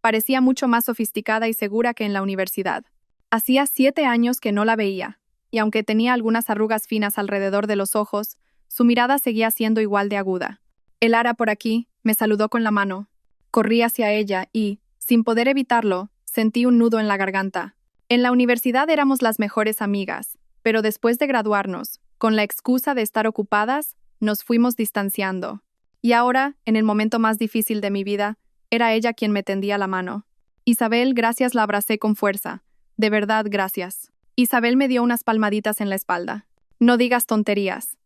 Parecía mucho más sofisticada y segura que en la universidad. Hacía 7 años que no la veía, y aunque tenía algunas arrugas finas alrededor de los ojos, su mirada seguía siendo igual de aguda. El Ara por aquí, me saludó con la mano. Corrí hacia ella y, sin poder evitarlo, sentí un nudo en la garganta. En la universidad éramos las mejores amigas, pero después de graduarnos, con la excusa de estar ocupadas, nos fuimos distanciando. Y ahora, en el momento más difícil de mi vida, era ella quien me tendía la mano. Isabel, gracias, la abracé con fuerza. De verdad, gracias. Isabel me dio unas palmaditas en la espalda. No digas tonterías.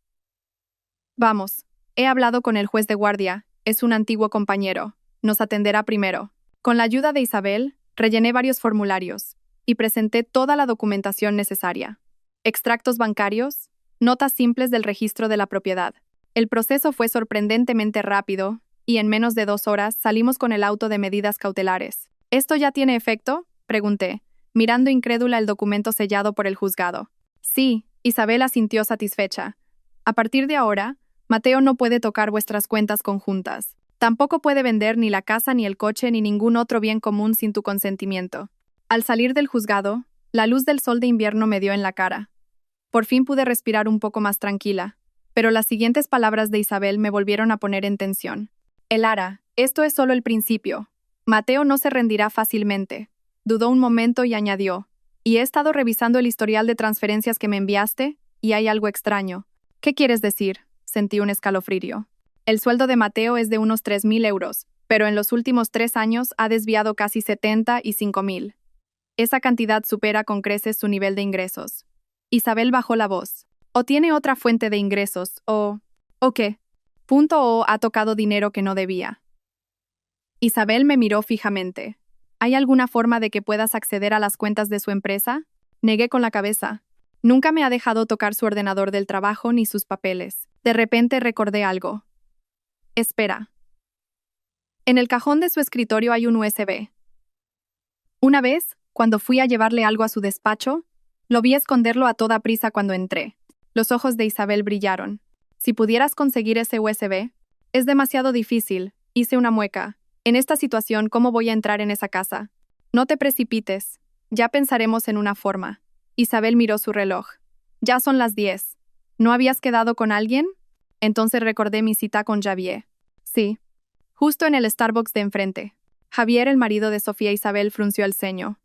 Vamos, he hablado con el juez de guardia, es un antiguo compañero. Nos atenderá primero. Con la ayuda de Isabel, rellené varios formularios y presenté toda la documentación necesaria. Extractos bancarios, notas simples del registro de la propiedad. El proceso fue sorprendentemente rápido y en menos de 2 horas salimos con el auto de medidas cautelares. ¿Esto ya tiene efecto?, pregunté, mirando incrédula el documento sellado por el juzgado. Sí, Isabel asintió satisfecha. A partir de ahora, Mateo no puede tocar vuestras cuentas conjuntas. Tampoco puede vender ni la casa ni el coche ni ningún otro bien común sin tu consentimiento. Al salir del juzgado, la luz del sol de invierno me dio en la cara. Por fin pude respirar un poco más tranquila, pero las siguientes palabras de Isabel me volvieron a poner en tensión. Elara, esto es solo el principio. Mateo no se rendirá fácilmente. Dudó un momento y añadió, y he estado revisando el historial de transferencias que me enviaste, y hay algo extraño. ¿Qué quieres decir? Sentí un escalofrío. El sueldo de Mateo es de unos 3.000 euros, pero en los últimos 3 años ha desviado casi 75.000. Esa cantidad supera con creces su nivel de ingresos. Isabel bajó la voz. O tiene otra fuente de ingresos, ¿O qué? O ha tocado dinero que no debía. Isabel me miró fijamente. ¿Hay alguna forma de que puedas acceder a las cuentas de su empresa? Negué con la cabeza. Nunca me ha dejado tocar su ordenador del trabajo ni sus papeles. De repente recordé algo. Espera. En el cajón de su escritorio hay un USB. Una vez, cuando fui a llevarle algo a su despacho, lo vi esconderlo a toda prisa cuando entré. Los ojos de Isabel brillaron. Si pudieras conseguir ese USB, es demasiado difícil, hice una mueca. En esta situación, ¿cómo voy a entrar en esa casa? No te precipites. Ya pensaremos en una forma. Isabel miró su reloj. Ya son las 10. ¿No habías quedado con alguien? Entonces recordé mi cita con Javier. Sí. Justo en el Starbucks de enfrente. Javier, el marido de Sofía Isabel, frunció el ceño.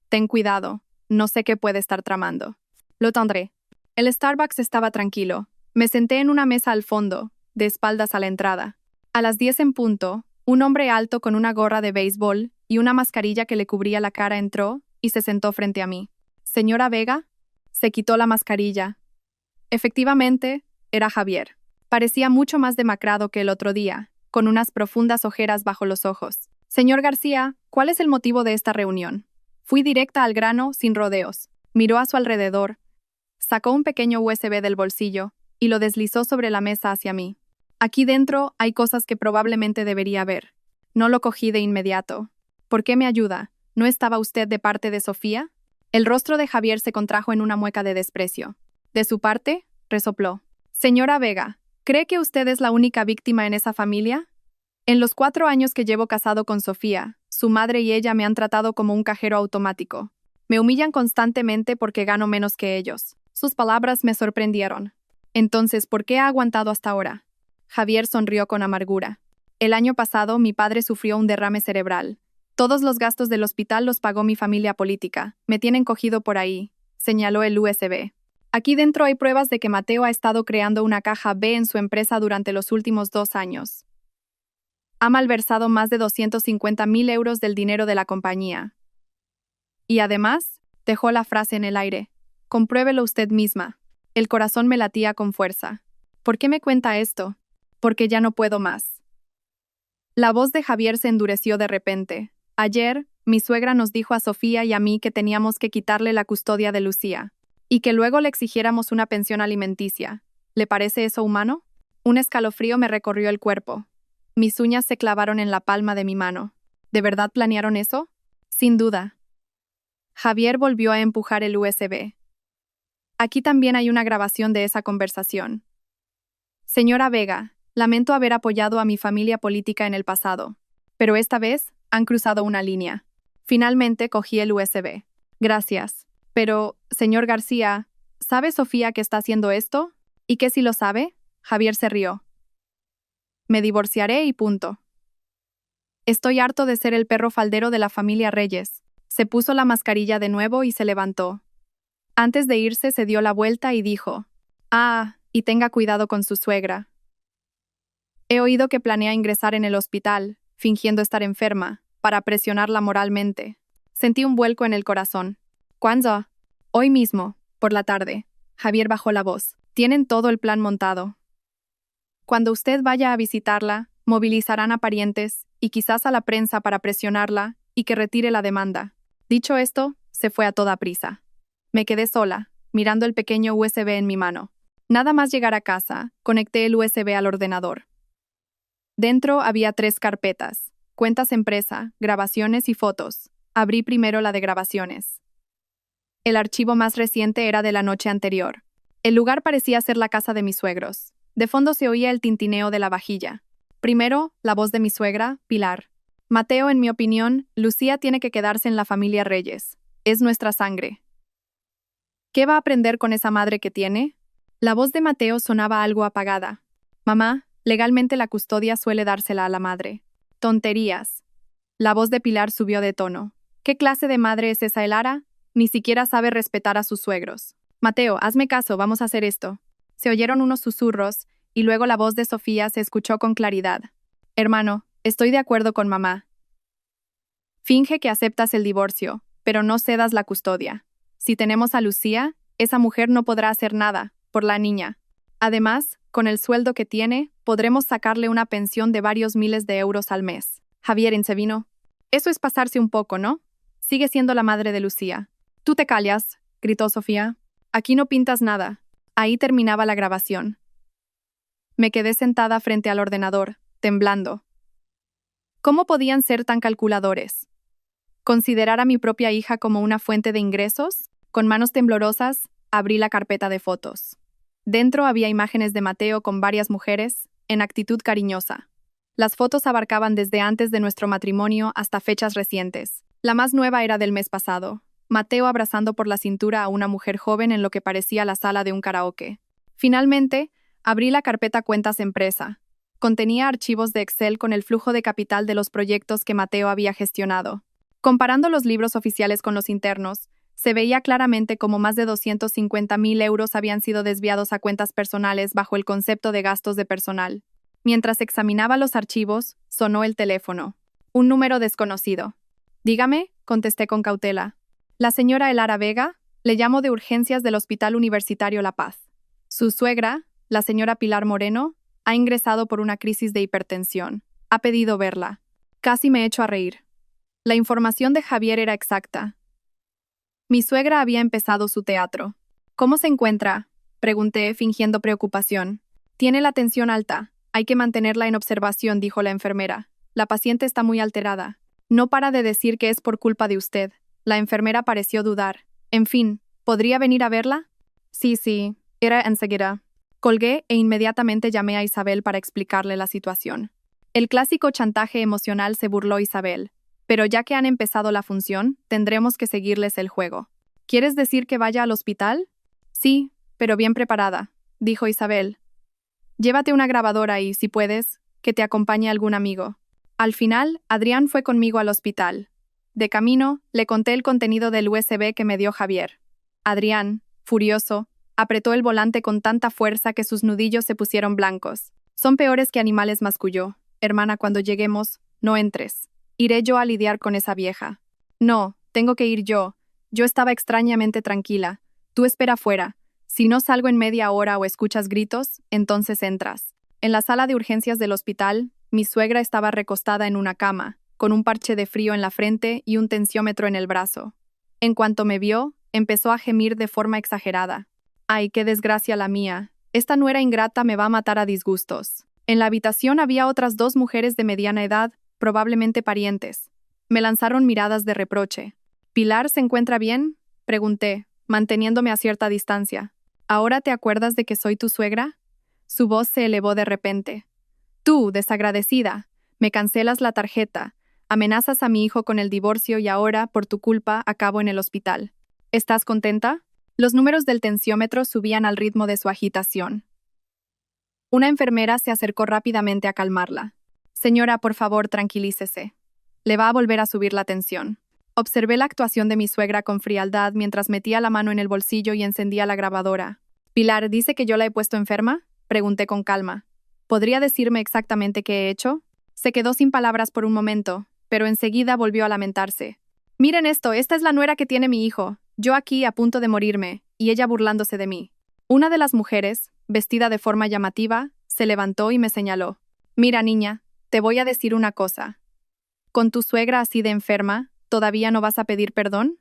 Ten cuidado. No sé qué puede estar tramando. Lo tendré. El Starbucks estaba tranquilo. Me senté en una mesa al fondo, de espaldas a la entrada. A las 10 en punto, un hombre alto con una gorra de béisbol y una mascarilla que le cubría la cara entró y se sentó frente a mí. ¿Señora Vega? Se quitó la mascarilla. Efectivamente, era Javier. Parecía mucho más demacrado que el otro día, con unas profundas ojeras bajo los ojos. Señor García, ¿cuál es el motivo de esta reunión? Fui directa al grano, sin rodeos. Miró a su alrededor. Sacó un pequeño USB del bolsillo y lo deslizó sobre la mesa hacia mí. Aquí dentro hay cosas que probablemente debería ver. No lo cogí de inmediato. ¿Por qué me ayuda? ¿No estaba usted de parte de Sofía? El rostro de Javier se contrajo en una mueca de desprecio. ¿De su parte? Resopló. Señora Vega, ¿cree que usted es la única víctima en esa familia? En los 4 años que llevo casado con Sofía, su madre y ella me han tratado como un cajero automático. Me humillan constantemente porque gano menos que ellos. Sus palabras me sorprendieron. Entonces, ¿por qué ha aguantado hasta ahora? Javier sonrió con amargura. El año pasado, mi padre sufrió un derrame cerebral. Todos los gastos del hospital los pagó mi familia política. Me tienen cogido por ahí, señaló el USB. Aquí dentro hay pruebas de que Mateo ha estado creando una caja B en su empresa durante los últimos 2 años. Ha malversado más de 250.000 euros del dinero de la compañía. Y además, dejó la frase en el aire. Compruébelo usted misma. El corazón me latía con fuerza. ¿Por qué me cuenta esto? Porque ya no puedo más. La voz de Javier se endureció de repente. Ayer, mi suegra nos dijo a Sofía y a mí que teníamos que quitarle la custodia de Lucía. Y que luego le exigiéramos una pensión alimenticia. ¿Le parece eso humano? Un escalofrío me recorrió el cuerpo. Mis uñas se clavaron en la palma de mi mano. ¿De verdad planearon eso? Sin duda. Javier volvió a empujar el USB. Aquí también hay una grabación de esa conversación. Señora Vega, lamento haber apoyado a mi familia política en el pasado, pero esta vez han cruzado una línea. Finalmente cogí el USB. Gracias. Pero, señor García, ¿sabe Sofía que está haciendo esto? ¿Y qué si lo sabe? Javier se rió. Me divorciaré y punto. Estoy harto de ser el perro faldero de la familia Reyes. Se puso la mascarilla de nuevo y se levantó. Antes de irse se dio la vuelta y dijo, y tenga cuidado con su suegra. He oído que planea ingresar en el hospital, fingiendo estar enferma, para presionarla moralmente. Sentí un vuelco en el corazón. ¿Cuándo? Hoy mismo, por la tarde. Javier bajó la voz. Tienen todo el plan montado. Cuando usted vaya a visitarla, movilizarán a parientes y quizás a la prensa para presionarla y que retire la demanda. Dicho esto, se fue a toda prisa. Me quedé sola, mirando el pequeño USB en mi mano. Nada más llegar a casa, conecté el USB al ordenador. Dentro había 3 carpetas, cuentas empresa, grabaciones y fotos. Abrí primero la de grabaciones. El archivo más reciente era de la noche anterior. El lugar parecía ser la casa de mis suegros. De fondo se oía el tintineo de la vajilla. Primero, la voz de mi suegra, Pilar. Mateo, en mi opinión, Lucía tiene que quedarse en la familia Reyes. Es nuestra sangre. ¿Qué va a aprender con esa madre que tiene? La voz de Mateo sonaba algo apagada. Mamá, legalmente la custodia suele dársela a la madre. Tonterías. La voz de Pilar subió de tono. ¿Qué clase de madre es esa Elara? Ni siquiera sabe respetar a sus suegros. Mateo, hazme caso, vamos a hacer esto. Se oyeron unos susurros, y luego la voz de Sofía se escuchó con claridad. Hermano, estoy de acuerdo con mamá. Finge que aceptas el divorcio, pero no cedas la custodia. Si tenemos a Lucía, esa mujer no podrá hacer nada, por la niña. Además, con el sueldo que tiene, podremos sacarle una pensión de varios miles de euros al mes. Javier intervino. Eso es pasarse un poco, ¿no? Sigue siendo la madre de Lucía. Tú te callas, gritó Sofía. Aquí no pintas nada. Ahí terminaba la grabación. Me quedé sentada frente al ordenador, temblando. ¿Cómo podían ser tan calculadores? ¿Considerar a mi propia hija como una fuente de ingresos? Con manos temblorosas, abrí la carpeta de fotos. Dentro había imágenes de Mateo con varias mujeres, en actitud cariñosa. Las fotos abarcaban desde antes de nuestro matrimonio hasta fechas recientes. La más nueva era del mes pasado. Mateo abrazando por la cintura a una mujer joven en lo que parecía la sala de un karaoke. Finalmente, abrí la carpeta Cuentas Empresa. Contenía archivos de Excel con el flujo de capital de los proyectos que Mateo había gestionado. Comparando los libros oficiales con los internos, se veía claramente cómo más de 250.000 euros habían sido desviados a cuentas personales bajo el concepto de gastos de personal. Mientras examinaba los archivos, sonó el teléfono. Un número desconocido. Dígame, contesté con cautela. La señora Elara Vega, le llamo de urgencias del Hospital Universitario La Paz. Su suegra, la señora Pilar Moreno, ha ingresado por una crisis de hipertensión. Ha pedido verla. Casi me echo a reír. La información de Javier era exacta. Mi suegra había empezado su teatro. ¿Cómo se encuentra?, pregunté, fingiendo preocupación. Tiene la tensión alta. Hay que mantenerla en observación, dijo la enfermera. La paciente está muy alterada. No para de decir que es por culpa de usted. La enfermera pareció dudar. En fin, ¿podría venir a verla? Sí, era enseguida. Colgué e inmediatamente llamé a Isabel para explicarle la situación. El clásico chantaje emocional, se burló Isabel. Pero ya que han empezado la función, tendremos que seguirles el juego. ¿Quieres decir que vaya al hospital? Sí, pero bien preparada, dijo Isabel. Llévate una grabadora y, si puedes, que te acompañe algún amigo. Al final, Adrián fue conmigo al hospital. De camino, le conté el contenido del USB que me dio Javier. Adrián, furioso, apretó el volante con tanta fuerza que sus nudillos se pusieron blancos. Son peores que animales, masculló. Hermana, cuando lleguemos, no entres. Iré yo a lidiar con esa vieja. No, tengo que ir yo. Yo estaba extrañamente tranquila. Tú espera fuera. Si no salgo en media hora o escuchas gritos, entonces entras. En la sala de urgencias del hospital, mi suegra estaba recostada en una cama, con un parche de frío en la frente y un tensiómetro en el brazo. En cuanto me vio, empezó a gemir de forma exagerada. Ay, qué desgracia la mía. Esta nuera ingrata me va a matar a disgustos. En la habitación había otras 2 mujeres de mediana edad, probablemente parientes. Me lanzaron miradas de reproche. ¿Pilar se encuentra bien?, pregunté, manteniéndome a cierta distancia. ¿Ahora te acuerdas de que soy tu suegra? Su voz se elevó de repente. Tú, desagradecida, me cancelas la tarjeta, amenazas a mi hijo con el divorcio y ahora, por tu culpa, acabo en el hospital. ¿Estás contenta? Los números del tensiómetro subían al ritmo de su agitación. Una enfermera se acercó rápidamente a calmarla. Señora, por favor, tranquilícese. Le va a volver a subir la tensión. Observé la actuación de mi suegra con frialdad mientras metía la mano en el bolsillo y encendía la grabadora. «Pilar, ¿dice que yo la he puesto enferma?», pregunté con calma. «¿Podría decirme exactamente qué he hecho?». Se quedó sin palabras por un momento, pero enseguida volvió a lamentarse. «Miren esto, esta es la nuera que tiene mi hijo. Yo aquí a punto de morirme, y ella burlándose de mí». Una de las mujeres, vestida de forma llamativa, se levantó y me señaló. «Mira, niña, te voy a decir una cosa. Con tu suegra así de enferma, ¿todavía no vas a pedir perdón?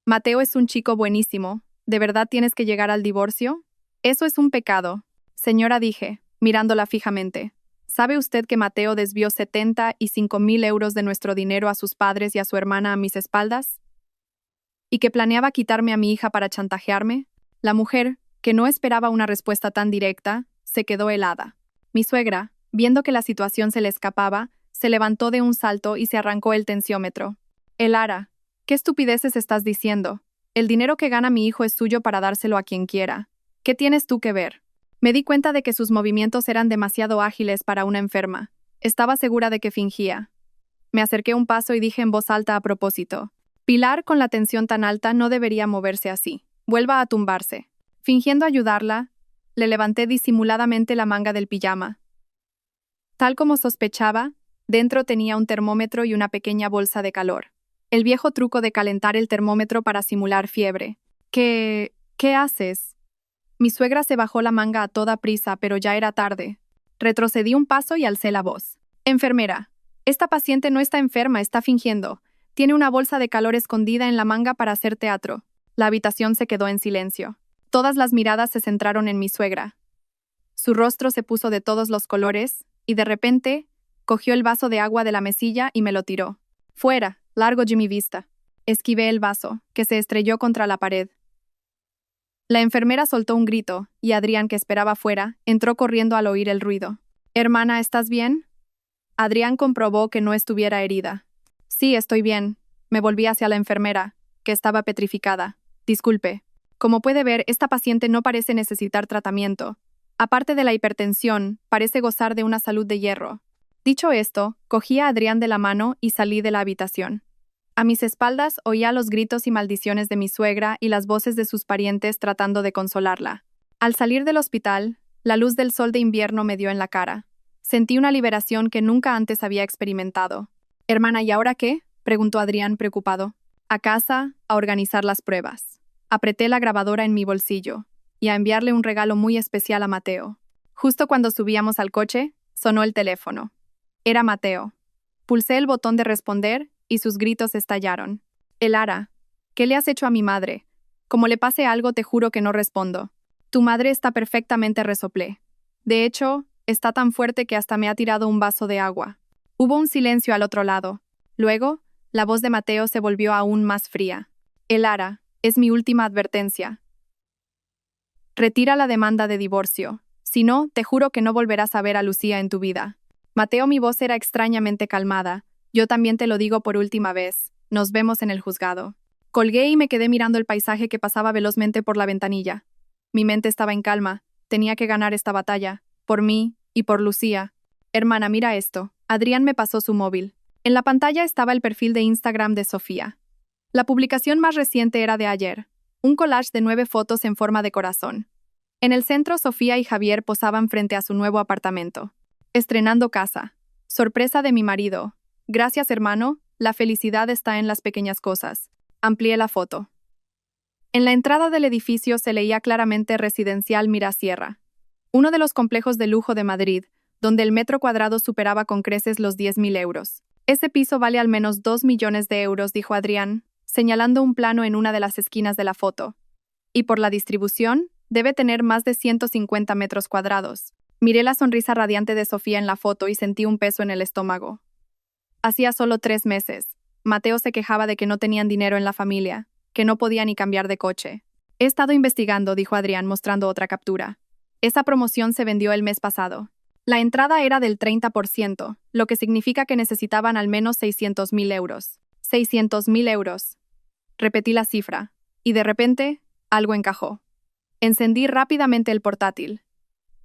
Mateo es un chico buenísimo. ¿De verdad tienes que llegar al divorcio? Eso es un pecado». Señora, dije, mirándola fijamente. ¿Sabe usted que Mateo desvió 75.000 euros de nuestro dinero a sus padres y a su hermana a mis espaldas? ¿Y que planeaba quitarme a mi hija para chantajearme? La mujer, que no esperaba una respuesta tan directa, se quedó helada. Mi suegra, viendo que la situación se le escapaba, se levantó de un salto y se arrancó el tensiómetro. «Elara, ¿qué estupideces estás diciendo? El dinero que gana mi hijo es suyo para dárselo a quien quiera. ¿Qué tienes tú que ver?». Me di cuenta de que sus movimientos eran demasiado ágiles para una enferma. Estaba segura de que fingía. Me acerqué un paso y dije en voz alta a propósito. «Pilar, con la tensión tan alta, no debería moverse así. Vuelva a tumbarse». Fingiendo ayudarla, le levanté disimuladamente la manga del pijama. Tal como sospechaba, dentro tenía un termómetro y una pequeña bolsa de calor. El viejo truco de calentar el termómetro para simular fiebre. ¿Qué haces? Mi suegra se bajó la manga a toda prisa, pero ya era tarde. Retrocedí un paso y alcé la voz. «Enfermera, esta paciente no está enferma, está fingiendo. Tiene una bolsa de calor escondida en la manga para hacer teatro». La habitación se quedó en silencio. Todas las miradas se centraron en mi suegra. Su rostro se puso de todos los colores, y de repente, cogió el vaso de agua de la mesilla y me lo tiró. «Fuera, largo de mi vista». Esquivé el vaso, que se estrelló contra la pared. La enfermera soltó un grito, y Adrián, que esperaba fuera, entró corriendo al oír el ruido. «Hermana, ¿estás bien?». Adrián comprobó que no estuviera herida. «Sí, estoy bien». Me volví hacia la enfermera, que estaba petrificada. «Disculpe. Como puede ver, esta paciente no parece necesitar tratamiento. Aparte de la hipertensión, parece gozar de una salud de hierro». Dicho esto, cogí a Adrián de la mano y salí de la habitación. A mis espaldas oía los gritos y maldiciones de mi suegra y las voces de sus parientes tratando de consolarla. Al salir del hospital, la luz del sol de invierno me dio en la cara. Sentí una liberación que nunca antes había experimentado. «Hermana, ¿y ahora qué?», preguntó Adrián preocupado. «A casa, a organizar las pruebas». Apreté la grabadora en mi bolsillo y a enviarle un regalo muy especial a Mateo. Justo cuando subíamos al coche, sonó el teléfono. Era Mateo. Pulsé el botón de responder y sus gritos estallaron. «Elara, ¿qué le has hecho a mi madre? Como le pase algo, te juro que no respondo. Tu madre está perfectamente», resoplé. «De hecho, está tan fuerte que hasta me ha tirado un vaso de agua». Hubo un silencio al otro lado. Luego, la voz de Mateo se volvió aún más fría. «Elara, es mi última advertencia. Retira la demanda de divorcio. Si no, te juro que no volverás a ver a Lucía en tu vida». Mateo, mi voz era extrañamente calmada. Yo también te lo digo por última vez. Nos vemos en el juzgado. Colgué y me quedé mirando el paisaje que pasaba velozmente por la ventanilla. Mi mente estaba en calma. Tenía que ganar esta batalla. Por mí y por Lucía. Hermana, mira esto. Adrián me pasó su móvil. En la pantalla estaba el perfil de Instagram de Sofía. La publicación más reciente era de ayer. Un collage de 9 fotos en forma de corazón. En el centro, Sofía y Javier posaban frente a su nuevo apartamento. Estrenando casa. Sorpresa de mi marido. Gracias, hermano. La felicidad está en las pequeñas cosas. Amplié la foto. En la entrada del edificio se leía claramente Residencial Mirasierra, uno de los complejos de lujo de Madrid, donde el metro cuadrado superaba con creces los 10.000 euros. Ese piso vale al menos 2 millones de euros, dijo Adrián, señalando un plano en una de las esquinas de la foto. Y por la distribución, debe tener más de 150 metros cuadrados. Miré la sonrisa radiante de Sofía en la foto y sentí un peso en el estómago. Hacía solo 3 meses. Mateo se quejaba de que no tenían dinero en la familia, que no podía ni cambiar de coche. He estado investigando, dijo Adrián mostrando otra captura. Esa promoción se vendió el mes pasado. La entrada era del 30%, lo que significa que necesitaban al menos 600.000 euros. 600.000 euros. Repetí la cifra, y de repente, algo encajó. Encendí rápidamente el portátil.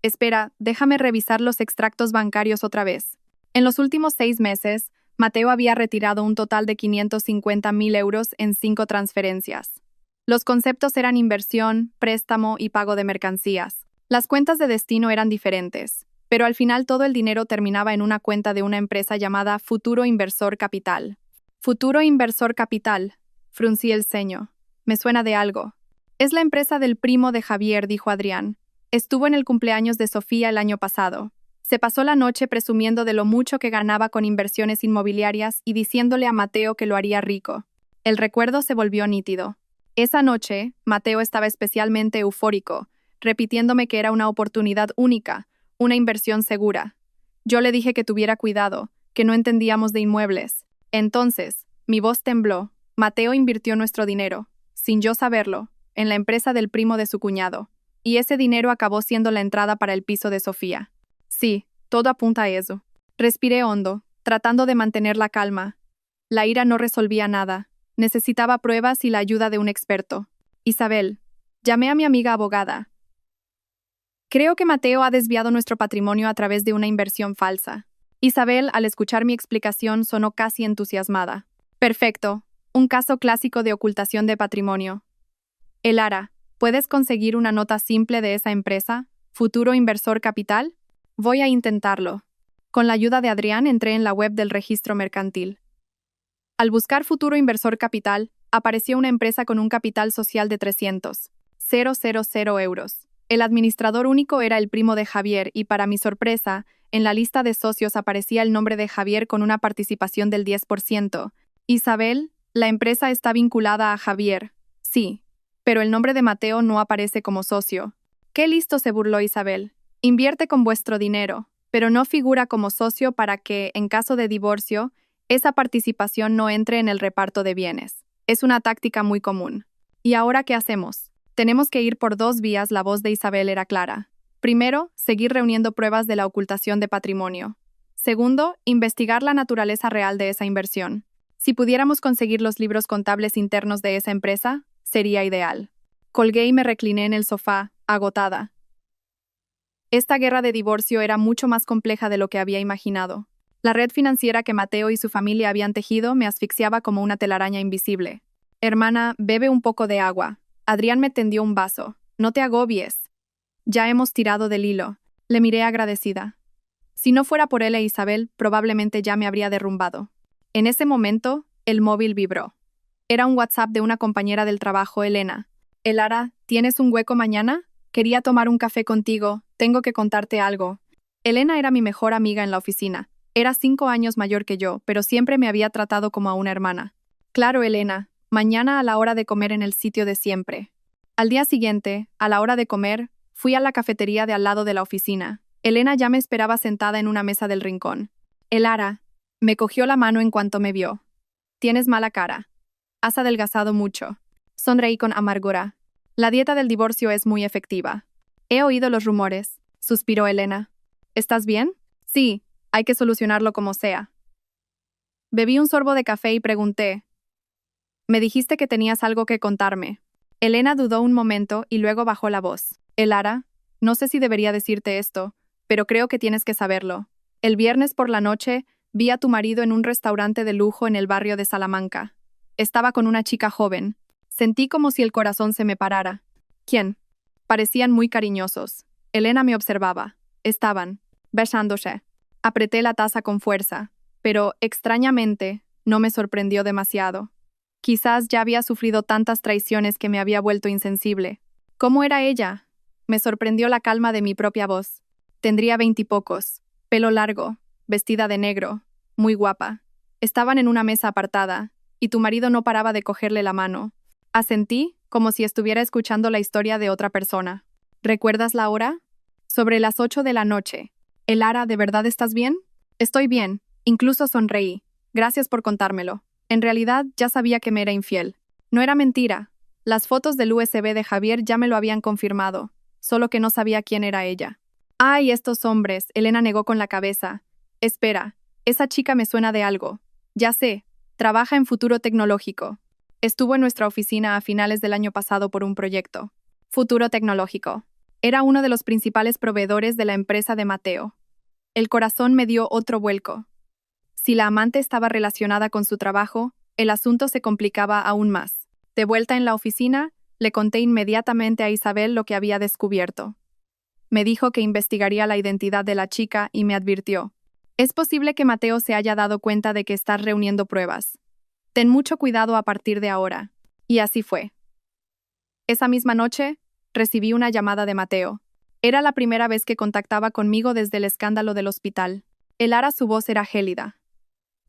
Espera, déjame revisar los extractos bancarios otra vez. En los últimos 6 meses, Mateo había retirado un total de 550.000 euros en 5 transferencias. Los conceptos eran inversión, préstamo y pago de mercancías. Las cuentas de destino eran diferentes, pero al final todo el dinero terminaba en una cuenta de una empresa llamada Futuro Inversor Capital. Futuro Inversor Capital. Fruncí el ceño. Me suena de algo. Es la empresa del primo de Javier, dijo Adrián. Estuvo en el cumpleaños de Sofía el año pasado. Se pasó la noche presumiendo de lo mucho que ganaba con inversiones inmobiliarias y diciéndole a Mateo que lo haría rico. El recuerdo se volvió nítido. Esa noche, Mateo estaba especialmente eufórico, repitiéndome que era una oportunidad única, una inversión segura. Yo le dije que tuviera cuidado, que no entendíamos de inmuebles. Entonces, mi voz tembló. Mateo invirtió nuestro dinero, sin yo saberlo, en la empresa del primo de su cuñado, y ese dinero acabó siendo la entrada para el piso de Sofía. Sí, todo apunta a eso. Respiré hondo, tratando de mantener la calma. La ira no resolvía nada. Necesitaba pruebas y la ayuda de un experto. Isabel. Llamé a mi amiga abogada. Creo que Mateo ha desviado nuestro patrimonio a través de una inversión falsa. Isabel, al escuchar mi explicación, sonó casi entusiasmada. Perfecto. Un caso clásico de ocultación de patrimonio. Elara, ¿puedes conseguir una nota simple de esa empresa? ¿Futuro Inversor Capital? Voy a intentarlo. Con la ayuda de Adrián entré en la web del registro mercantil. Al buscar Futuro Inversor Capital, apareció una empresa con un capital social de 300.000 euros. El administrador único era el primo de Javier y, para mi sorpresa, en la lista de socios aparecía el nombre de Javier con una participación del 10%. Isabel, la empresa está vinculada a Javier. Sí, pero el nombre de Mateo no aparece como socio. ¡Qué listo!, se burló Isabel. Invierte con vuestro dinero, pero no figura como socio para que, en caso de divorcio, esa participación no entre en el reparto de bienes. Es una táctica muy común. ¿Y ahora qué hacemos? Tenemos que ir por 2 vías, la voz de Isabel era clara. Primero, seguir reuniendo pruebas de la ocultación de patrimonio. Segundo, investigar la naturaleza real de esa inversión. Si pudiéramos conseguir los libros contables internos de esa empresa, sería ideal. Colgué y me recliné en el sofá, agotada. Esta guerra de divorcio era mucho más compleja de lo que había imaginado. La red financiera que Mateo y su familia habían tejido me asfixiaba como una telaraña invisible. Hermana, bebe un poco de agua. Adrián me tendió un vaso. No te agobies. Ya hemos tirado del hilo. Le miré agradecida. Si no fuera por él e Isabel, probablemente ya me habría derrumbado. En ese momento, el móvil vibró. Era un WhatsApp de una compañera del trabajo, Elena. Elara, ¿tienes un hueco mañana? Quería tomar un café contigo. Tengo que contarte algo. Elena era mi mejor amiga en la oficina. Era 5 años mayor que yo, pero siempre me había tratado como a una hermana. Claro, Elena. Mañana a la hora de comer en el sitio de siempre. Al día siguiente, a la hora de comer, fui a la cafetería de al lado de la oficina. Elena ya me esperaba sentada en una mesa del rincón. Elara. Me cogió la mano en cuanto me vio. Tienes mala cara. Has adelgazado mucho. Sonreí con amargura. La dieta del divorcio es muy efectiva. He oído los rumores, suspiró Elena. ¿Estás bien? Sí, Hay que solucionarlo como sea. Bebí un sorbo de café y pregunté, me dijiste que tenías algo que contarme. Elena dudó un momento y luego bajó la voz. Elara, no sé si debería decirte esto, pero creo que tienes que saberlo. El viernes por la noche vi a tu marido en un restaurante de lujo en el barrio de Salamanca. Estaba con una chica joven. Sentí como si el corazón se me parara. ¿Quién? Parecían muy cariñosos. Elena me observaba. Estaban besándose. Apreté la taza con fuerza, pero, extrañamente, no me sorprendió demasiado. Quizás ya había sufrido tantas traiciones que me había vuelto insensible. ¿Cómo era ella? Me sorprendió la calma de mi propia voz. Tendría 20 y pocos, pelo largo, vestida de negro, muy guapa. Estaban en una mesa apartada, y tu marido no paraba de cogerle la mano. Asentí, como si estuviera escuchando la historia de otra persona. ¿Recuerdas la hora? Sobre las 8 de la noche. Elara, ¿de verdad estás bien? Estoy bien, incluso sonreí. Gracias por contármelo. En realidad, ya sabía que me era infiel. No era mentira. Las fotos del USB de Javier ya me lo habían confirmado, solo que no sabía quién era ella. ¡Ay, estos hombres! Elena negó con la cabeza. Espera, esa chica me suena de algo. Ya sé, trabaja en Futuro Tecnológico. Estuvo en nuestra oficina a finales del año pasado por un proyecto. Futuro Tecnológico. Era uno de los principales proveedores de la empresa de Mateo. El corazón me dio otro vuelco. Si la amante estaba relacionada con su trabajo, el asunto se complicaba aún más. De vuelta en la oficina, le conté inmediatamente a Isabel lo que había descubierto. Me dijo que investigaría la identidad de la chica y me advirtió. Es posible que Mateo se haya dado cuenta de que estás reuniendo pruebas. Ten mucho cuidado a partir de ahora. Y así fue. Esa misma noche, recibí una llamada de Mateo. Era la primera vez que contactaba conmigo desde el escándalo del hospital. Elara, su voz era gélida.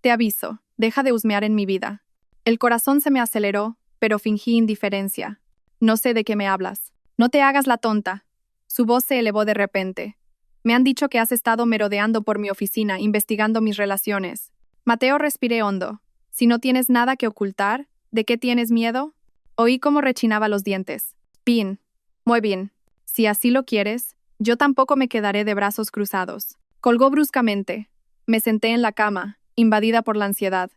Te aviso, deja de husmear en mi vida. El corazón se me aceleró, pero fingí indiferencia. No sé de qué me hablas. No te hagas la tonta. Su voz se elevó de repente. Me han dicho que has estado merodeando por mi oficina, investigando mis relaciones. Mateo, respiré hondo. Si no tienes nada que ocultar, ¿de qué tienes miedo? Oí cómo rechinaba los dientes. Bien. Muy bien. Si así lo quieres, yo tampoco me quedaré de brazos cruzados. Colgó bruscamente. Me senté en la cama, invadida por la ansiedad.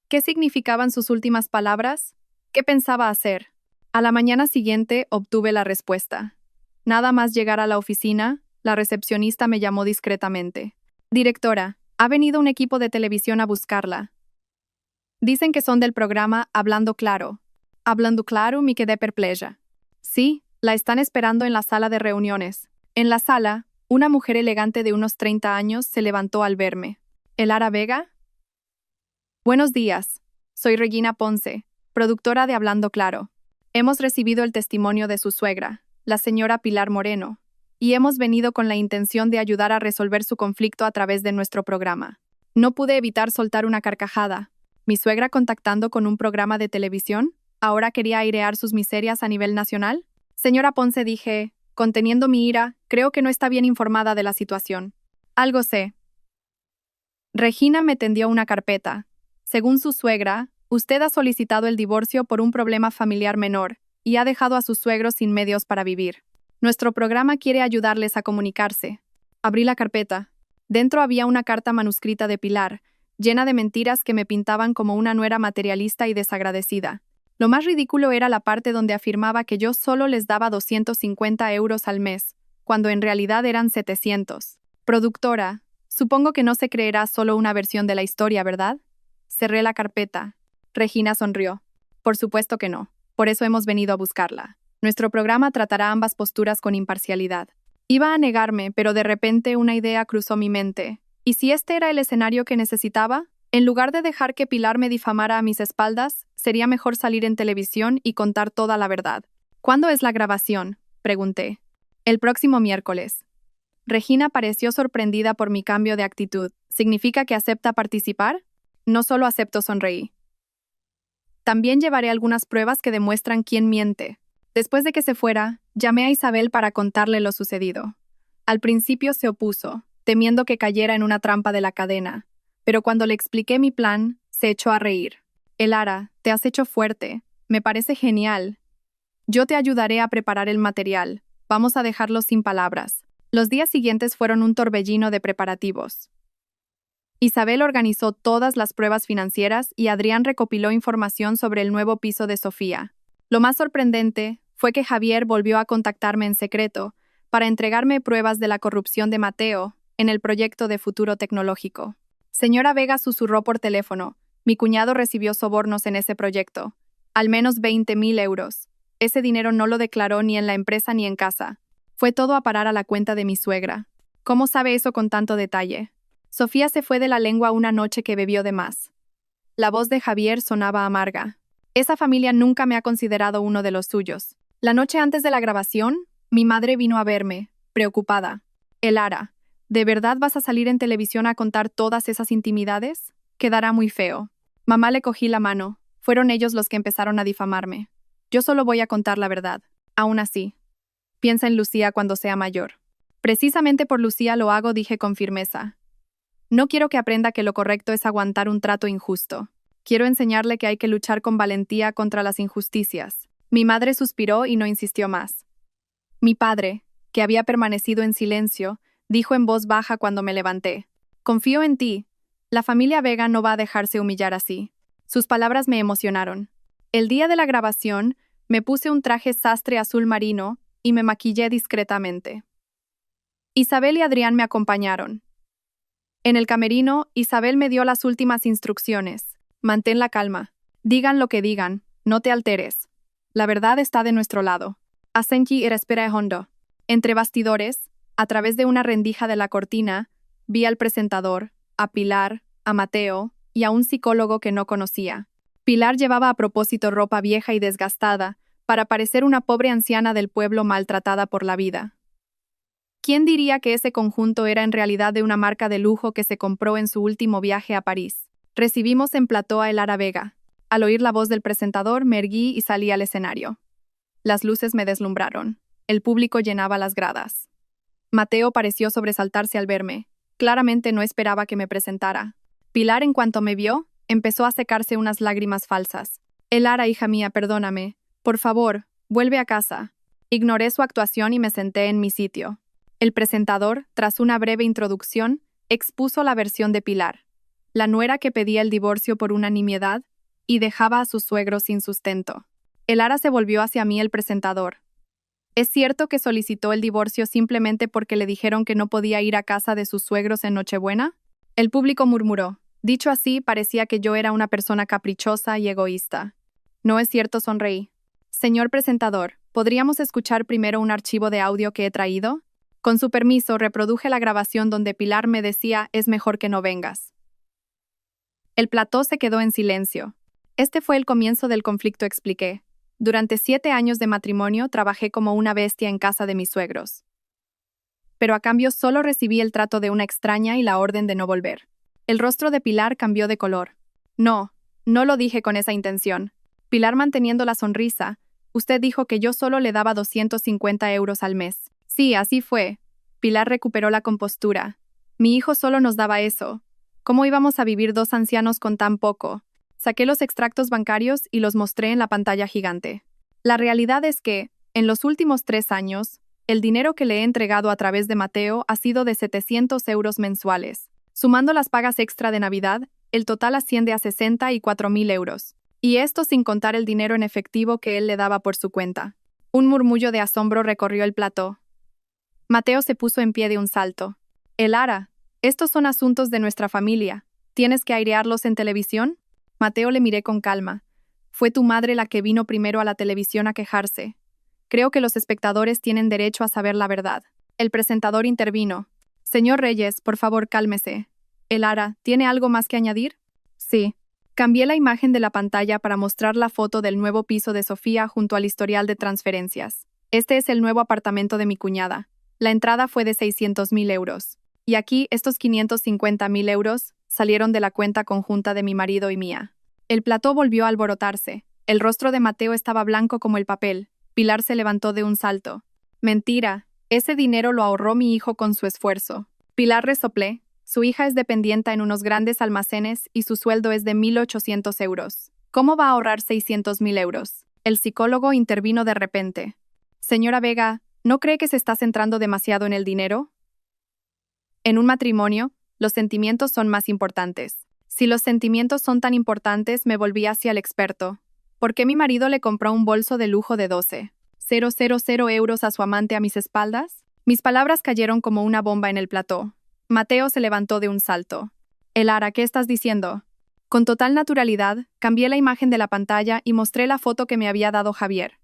¿Qué significaban sus últimas palabras? ¿Qué pensaba hacer? A la mañana siguiente obtuve la respuesta. Nada más llegar a la oficina, la recepcionista me llamó discretamente. Directora, ha venido un equipo de televisión a buscarla. Dicen que son del programa Hablando Claro. Hablando Claro, me quedé perpleja. Sí, la están esperando en la sala de reuniones. En la sala, una mujer elegante de unos 30 años se levantó al verme. ¿Elara Vega? Buenos días. Soy Regina Ponce, productora de Hablando Claro. Hemos recibido el testimonio de su suegra, la señora Pilar Moreno, y hemos venido con la intención de ayudar a resolver su conflicto a través de nuestro programa. No pude evitar soltar una carcajada. ¿Mi suegra contactando con un programa de televisión? ¿Ahora quería airear sus miserias a nivel nacional? Señora Ponce, dije, conteniendo mi ira, creo que no está bien informada de la situación. Algo sé. Regina me tendió una carpeta. Según su suegra, usted ha solicitado el divorcio por un problema familiar menor y ha dejado a sus suegros sin medios para vivir. Nuestro programa quiere ayudarles a comunicarse. Abrí la carpeta. Dentro había una carta manuscrita de Pilar, llena de mentiras que me pintaban como una nuera materialista y desagradecida. Lo más ridículo era la parte donde afirmaba que yo solo les daba 250 euros al mes, cuando en realidad eran 700. Productora, supongo que no se creerá solo una versión de la historia, ¿verdad? Cerré la carpeta. Regina sonrió. Por supuesto que no. Por eso hemos venido a buscarla. Nuestro programa tratará ambas posturas con imparcialidad. Iba a negarme, pero de repente una idea cruzó mi mente. ¿Y si este era el escenario que necesitaba? En lugar de dejar que Pilar me difamara a mis espaldas, sería mejor salir en televisión y contar toda la verdad. ¿Cuándo es la grabación?, pregunté. El próximo miércoles. Regina pareció sorprendida por mi cambio de actitud. ¿Significa que acepta participar? No solo acepto, sonreí. También llevaré algunas pruebas que demuestran quién miente. Después de que se fuera, llamé a Isabel para contarle lo sucedido. Al principio se opuso, temiendo que cayera en una trampa de la cadena, pero cuando le expliqué mi plan, se echó a reír. Elara, te has hecho fuerte. Me parece genial. Yo te ayudaré a preparar el material. Vamos a dejarlo sin palabras. Los días siguientes fueron un torbellino de preparativos. Isabel organizó todas las pruebas financieras y Adrián recopiló información sobre el nuevo piso de Sofía. Lo más sorprendente fue que Javier volvió a contactarme en secreto para entregarme pruebas de la corrupción de Mateo en el proyecto de futuro tecnológico. Señora Vega susurró por teléfono. Mi cuñado recibió sobornos en ese proyecto. Al menos 20.000 euros. Ese dinero no lo declaró ni en la empresa ni en casa. Fue todo a parar a la cuenta de mi suegra. ¿Cómo sabe eso con tanto detalle? Sofía se fue de la lengua una noche que bebió de más. La voz de Javier sonaba amarga. Esa familia nunca me ha considerado uno de los suyos. La noche antes de la grabación, mi madre vino a verme, preocupada. Elara, ¿de verdad vas a salir en televisión a contar todas esas intimidades? Quedará muy feo. Mamá le cogí la mano. Fueron ellos los que empezaron a difamarme. Yo solo voy a contar la verdad. Aún así. Piensa en Lucía cuando sea mayor. Precisamente por Lucía lo hago, dije con firmeza. No quiero que aprenda que lo correcto es aguantar un trato injusto. Quiero enseñarle que hay que luchar con valentía contra las injusticias. Mi madre suspiró y no insistió más. Mi padre, que había permanecido en silencio, dijo en voz baja cuando me levanté. Confío en ti. La familia Vega no va a dejarse humillar así. Sus palabras me emocionaron. El día de la grabación, me puse un traje sastre azul marino y me maquillé discretamente. Isabel y Adrián me acompañaron. En el camerino, Isabel me dio las últimas instrucciones. Mantén la calma. Digan lo que digan, no te alteres. La verdad está de nuestro lado. Asenki respira hondo. Entre bastidores, a través de una rendija de la cortina, vi al presentador, a Pilar, a Mateo y a un psicólogo que no conocía. Pilar llevaba a propósito ropa vieja y desgastada, para parecer una pobre anciana del pueblo maltratada por la vida. ¿Quién diría que ese conjunto era en realidad de una marca de lujo que se compró en su último viaje a París? Recibimos en plató a Elara Vega. Al oír la voz del presentador, me erguí y salí al escenario. Las luces me deslumbraron. El público llenaba las gradas. Mateo pareció sobresaltarse al verme. Claramente no esperaba que me presentara. Pilar, en cuanto me vio, empezó a secarse unas lágrimas falsas. Elara, hija mía, perdóname. Por favor, vuelve a casa. Ignoré su actuación y me senté en mi sitio. El presentador, tras una breve introducción, expuso la versión de Pilar, la nuera que pedía el divorcio por unanimidad y dejaba a su suegro sin sustento. Elara se volvió hacia mí el presentador. ¿Es cierto que solicitó el divorcio simplemente porque le dijeron que no podía ir a casa de sus suegros en Nochebuena? El público murmuró. Dicho así, parecía que yo era una persona caprichosa y egoísta. No es cierto, sonreí. Señor presentador, ¿podríamos escuchar primero un archivo de audio que he traído? Con su permiso, reproduje la grabación donde Pilar me decía, es mejor que no vengas. El plató se quedó en silencio. Este fue el comienzo del conflicto, expliqué. Durante 7 años de matrimonio trabajé como una bestia en casa de mis suegros. Pero a cambio solo recibí el trato de una extraña y la orden de no volver. El rostro de Pilar cambió de color. No lo dije con esa intención. Pilar, manteniendo la sonrisa, usted dijo que yo solo le daba 250 euros al mes. Sí, así fue. Pilar recuperó la compostura. Mi hijo solo nos daba eso. ¿Cómo íbamos a vivir 2 ancianos con tan poco? Saqué los extractos bancarios y los mostré en la pantalla gigante. La realidad es que, en los últimos 3 años, el dinero que le he entregado a través de Mateo ha sido de 700 euros mensuales. Sumando las pagas extra de Navidad, el total asciende a 64.000 euros. Y esto sin contar el dinero en efectivo que él le daba por su cuenta. Un murmullo de asombro recorrió el plató. Mateo se puso en pie de un salto. Elara, estos son asuntos de nuestra familia. ¿Tienes que airearlos en televisión? Mateo le miré con calma. Fue tu madre la que vino primero a la televisión a quejarse. Creo que los espectadores tienen derecho a saber la verdad. El presentador intervino. Señor Reyes, por favor, cálmese. Elara, ¿tiene algo más que añadir? Sí. Cambié la imagen de la pantalla para mostrar la foto del nuevo piso de Sofía junto al historial de transferencias. Este es el nuevo apartamento de mi cuñada. La entrada fue de 600.000 euros. Y aquí, estos 550.000 euros salieron de la cuenta conjunta de mi marido y mía. El plató volvió a alborotarse. El rostro de Mateo estaba blanco como el papel. Pilar se levantó de un salto. Mentira. Ese dinero lo ahorró mi hijo con su esfuerzo. Pilar resoplé. Su hija es dependienta en unos grandes almacenes y su sueldo es de 1.800 euros. ¿Cómo va a ahorrar 600.000 euros? El psicólogo intervino de repente. Señora Vega, ¿No cree que se está centrando demasiado en el dinero? En un matrimonio, los sentimientos son más importantes. Si los sentimientos son tan importantes, me volví hacia el experto. ¿Por qué mi marido le compró un bolso de lujo de 12,000 euros a su amante a mis espaldas? Mis palabras cayeron como una bomba en el plató. Mateo se levantó de un salto. Elara, ¿qué estás diciendo? Con total naturalidad, cambié la imagen de la pantalla y mostré la foto que me había dado Javier.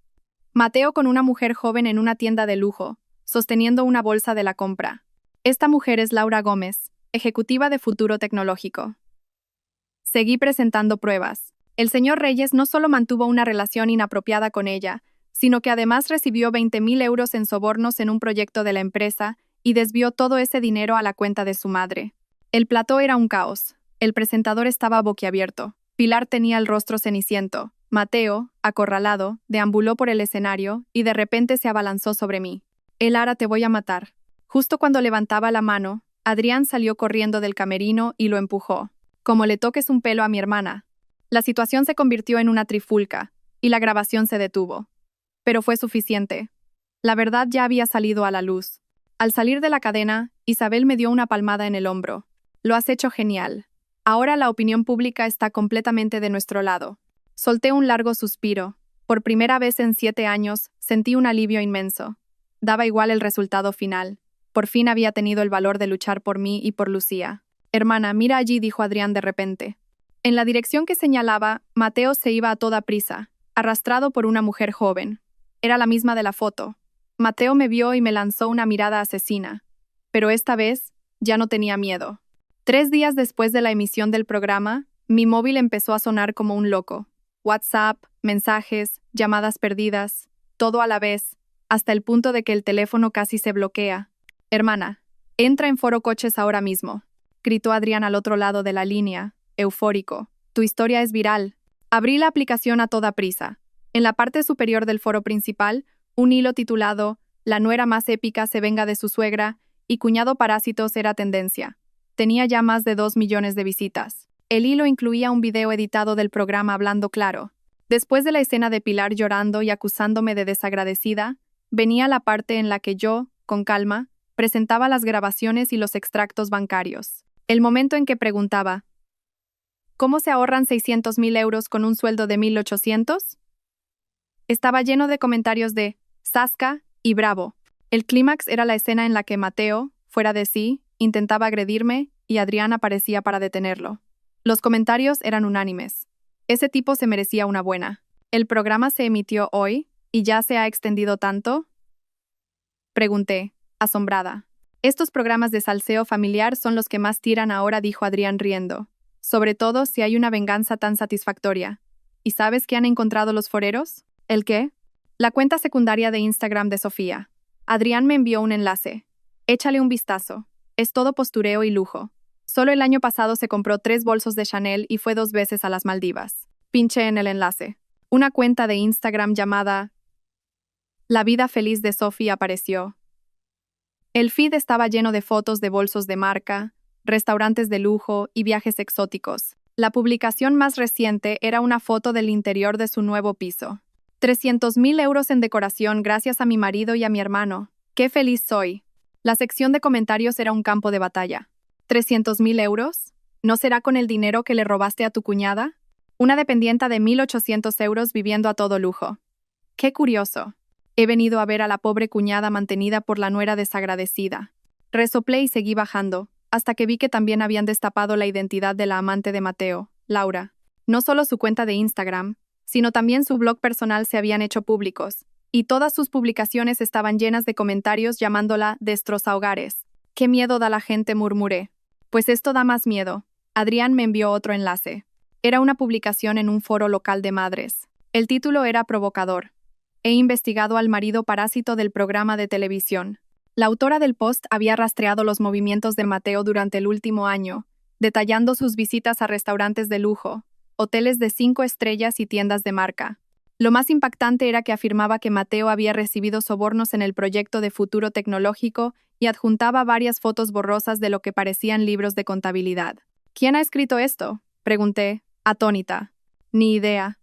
Mateo con una mujer joven en una tienda de lujo, sosteniendo una bolsa de la compra. Esta mujer es Laura Gómez, ejecutiva de Futuro Tecnológico. Seguí presentando pruebas. El señor Reyes no solo mantuvo una relación inapropiada con ella, sino que además recibió 20,000 euros en sobornos en un proyecto de la empresa y desvió todo ese dinero a la cuenta de su madre. El plató era un caos. El presentador estaba boquiabierto. Pilar tenía el rostro ceniciento. Mateo, acorralado, deambuló por el escenario y de repente se abalanzó sobre mí. Elara, te voy a matar. Justo cuando levantaba la mano, Adrián salió corriendo del camerino y lo empujó. Como le toques un pelo a mi hermana. La situación se convirtió en una trifulca y la grabación se detuvo. Pero fue suficiente. La verdad ya había salido a la luz. Al salir de la cadena, Isabel me dio una palmada en el hombro. Lo has hecho genial. Ahora la opinión pública está completamente de nuestro lado. Solté un largo suspiro. Por primera vez en 7 años, sentí un alivio inmenso. Daba igual el resultado final. Por fin había tenido el valor de luchar por mí y por Lucía. Hermana, mira allí, dijo Adrián de repente. En la dirección que señalaba, Mateo se iba a toda prisa, arrastrado por una mujer joven. Era la misma de la foto. Mateo me vio y me lanzó una mirada asesina. Pero esta vez, ya no tenía miedo. 3 días después de la emisión del programa, mi móvil empezó a sonar como un loco. WhatsApp, mensajes, llamadas perdidas, todo a la vez, hasta el punto de que el teléfono casi se bloquea. Hermana, entra en Foro Coches ahora mismo, gritó Adrián al otro lado de la línea, eufórico. Tu historia es viral. Abrí la aplicación a toda prisa. En la parte superior del foro principal, un hilo titulado La nuera más épica se venga de su suegra y cuñado parásitos era tendencia. Tenía ya más de 2 millones de visitas. El hilo incluía un video editado del programa Hablando Claro. Después de la escena de Pilar llorando y acusándome de desagradecida, venía la parte en la que yo, con calma, presentaba las grabaciones y los extractos bancarios. El momento en que preguntaba, ¿cómo se ahorran 600,000 euros con un sueldo de 1,800? Estaba lleno de comentarios de Sasca y Bravo. El clímax era la escena en la que Mateo, fuera de sí, intentaba agredirme y Adrián aparecía para detenerlo. Los comentarios eran unánimes. Ese tipo se merecía una buena. ¿El programa se emitió hoy y ya se ha extendido tanto? Pregunté, asombrada. Estos programas de salseo familiar son los que más tiran ahora, dijo Adrián riendo. Sobre todo si hay una venganza tan satisfactoria. ¿Y sabes qué han encontrado los foreros? ¿El qué? La cuenta secundaria de Instagram de Sofía. Adrián me envió un enlace. Échale un vistazo. Es todo postureo y lujo. Solo el año pasado se compró 3 bolsos de Chanel y fue 2 veces a las Maldivas. Pinché en el enlace. Una cuenta de Instagram llamada La vida feliz de Sofía apareció. El feed estaba lleno de fotos de bolsos de marca, restaurantes de lujo y viajes exóticos. La publicación más reciente era una foto del interior de su nuevo piso. 300,000 euros en decoración gracias a mi marido y a mi hermano. ¡Qué feliz soy! La sección de comentarios era un campo de batalla. ¿300,000 euros? ¿No será con el dinero que le robaste a tu cuñada? Una dependienta de 1,800 euros viviendo a todo lujo. ¡Qué curioso! He venido a ver a la pobre cuñada mantenida por la nuera desagradecida. Resoplé y seguí bajando, hasta que vi que también habían destapado la identidad de la amante de Mateo, Laura. No solo su cuenta de Instagram, sino también su blog personal se habían hecho públicos, y todas sus publicaciones estaban llenas de comentarios llamándola destrozahogares. ¡Qué miedo da la gente!, murmuré. Pues esto da más miedo. Adrián me envió otro enlace. Era una publicación en un foro local de madres. El título era provocador. He investigado al marido parásito del programa de televisión. La autora del post había rastreado los movimientos de Mateo durante el último año, detallando sus visitas a restaurantes de lujo, hoteles de 5 estrellas y tiendas de marca. Lo más impactante era que afirmaba que Mateo había recibido sobornos en el proyecto de Futuro Tecnológico y adjuntaba varias fotos borrosas de lo que parecían libros de contabilidad. ¿Quién ha escrito esto?, pregunté, atónita. Ni idea.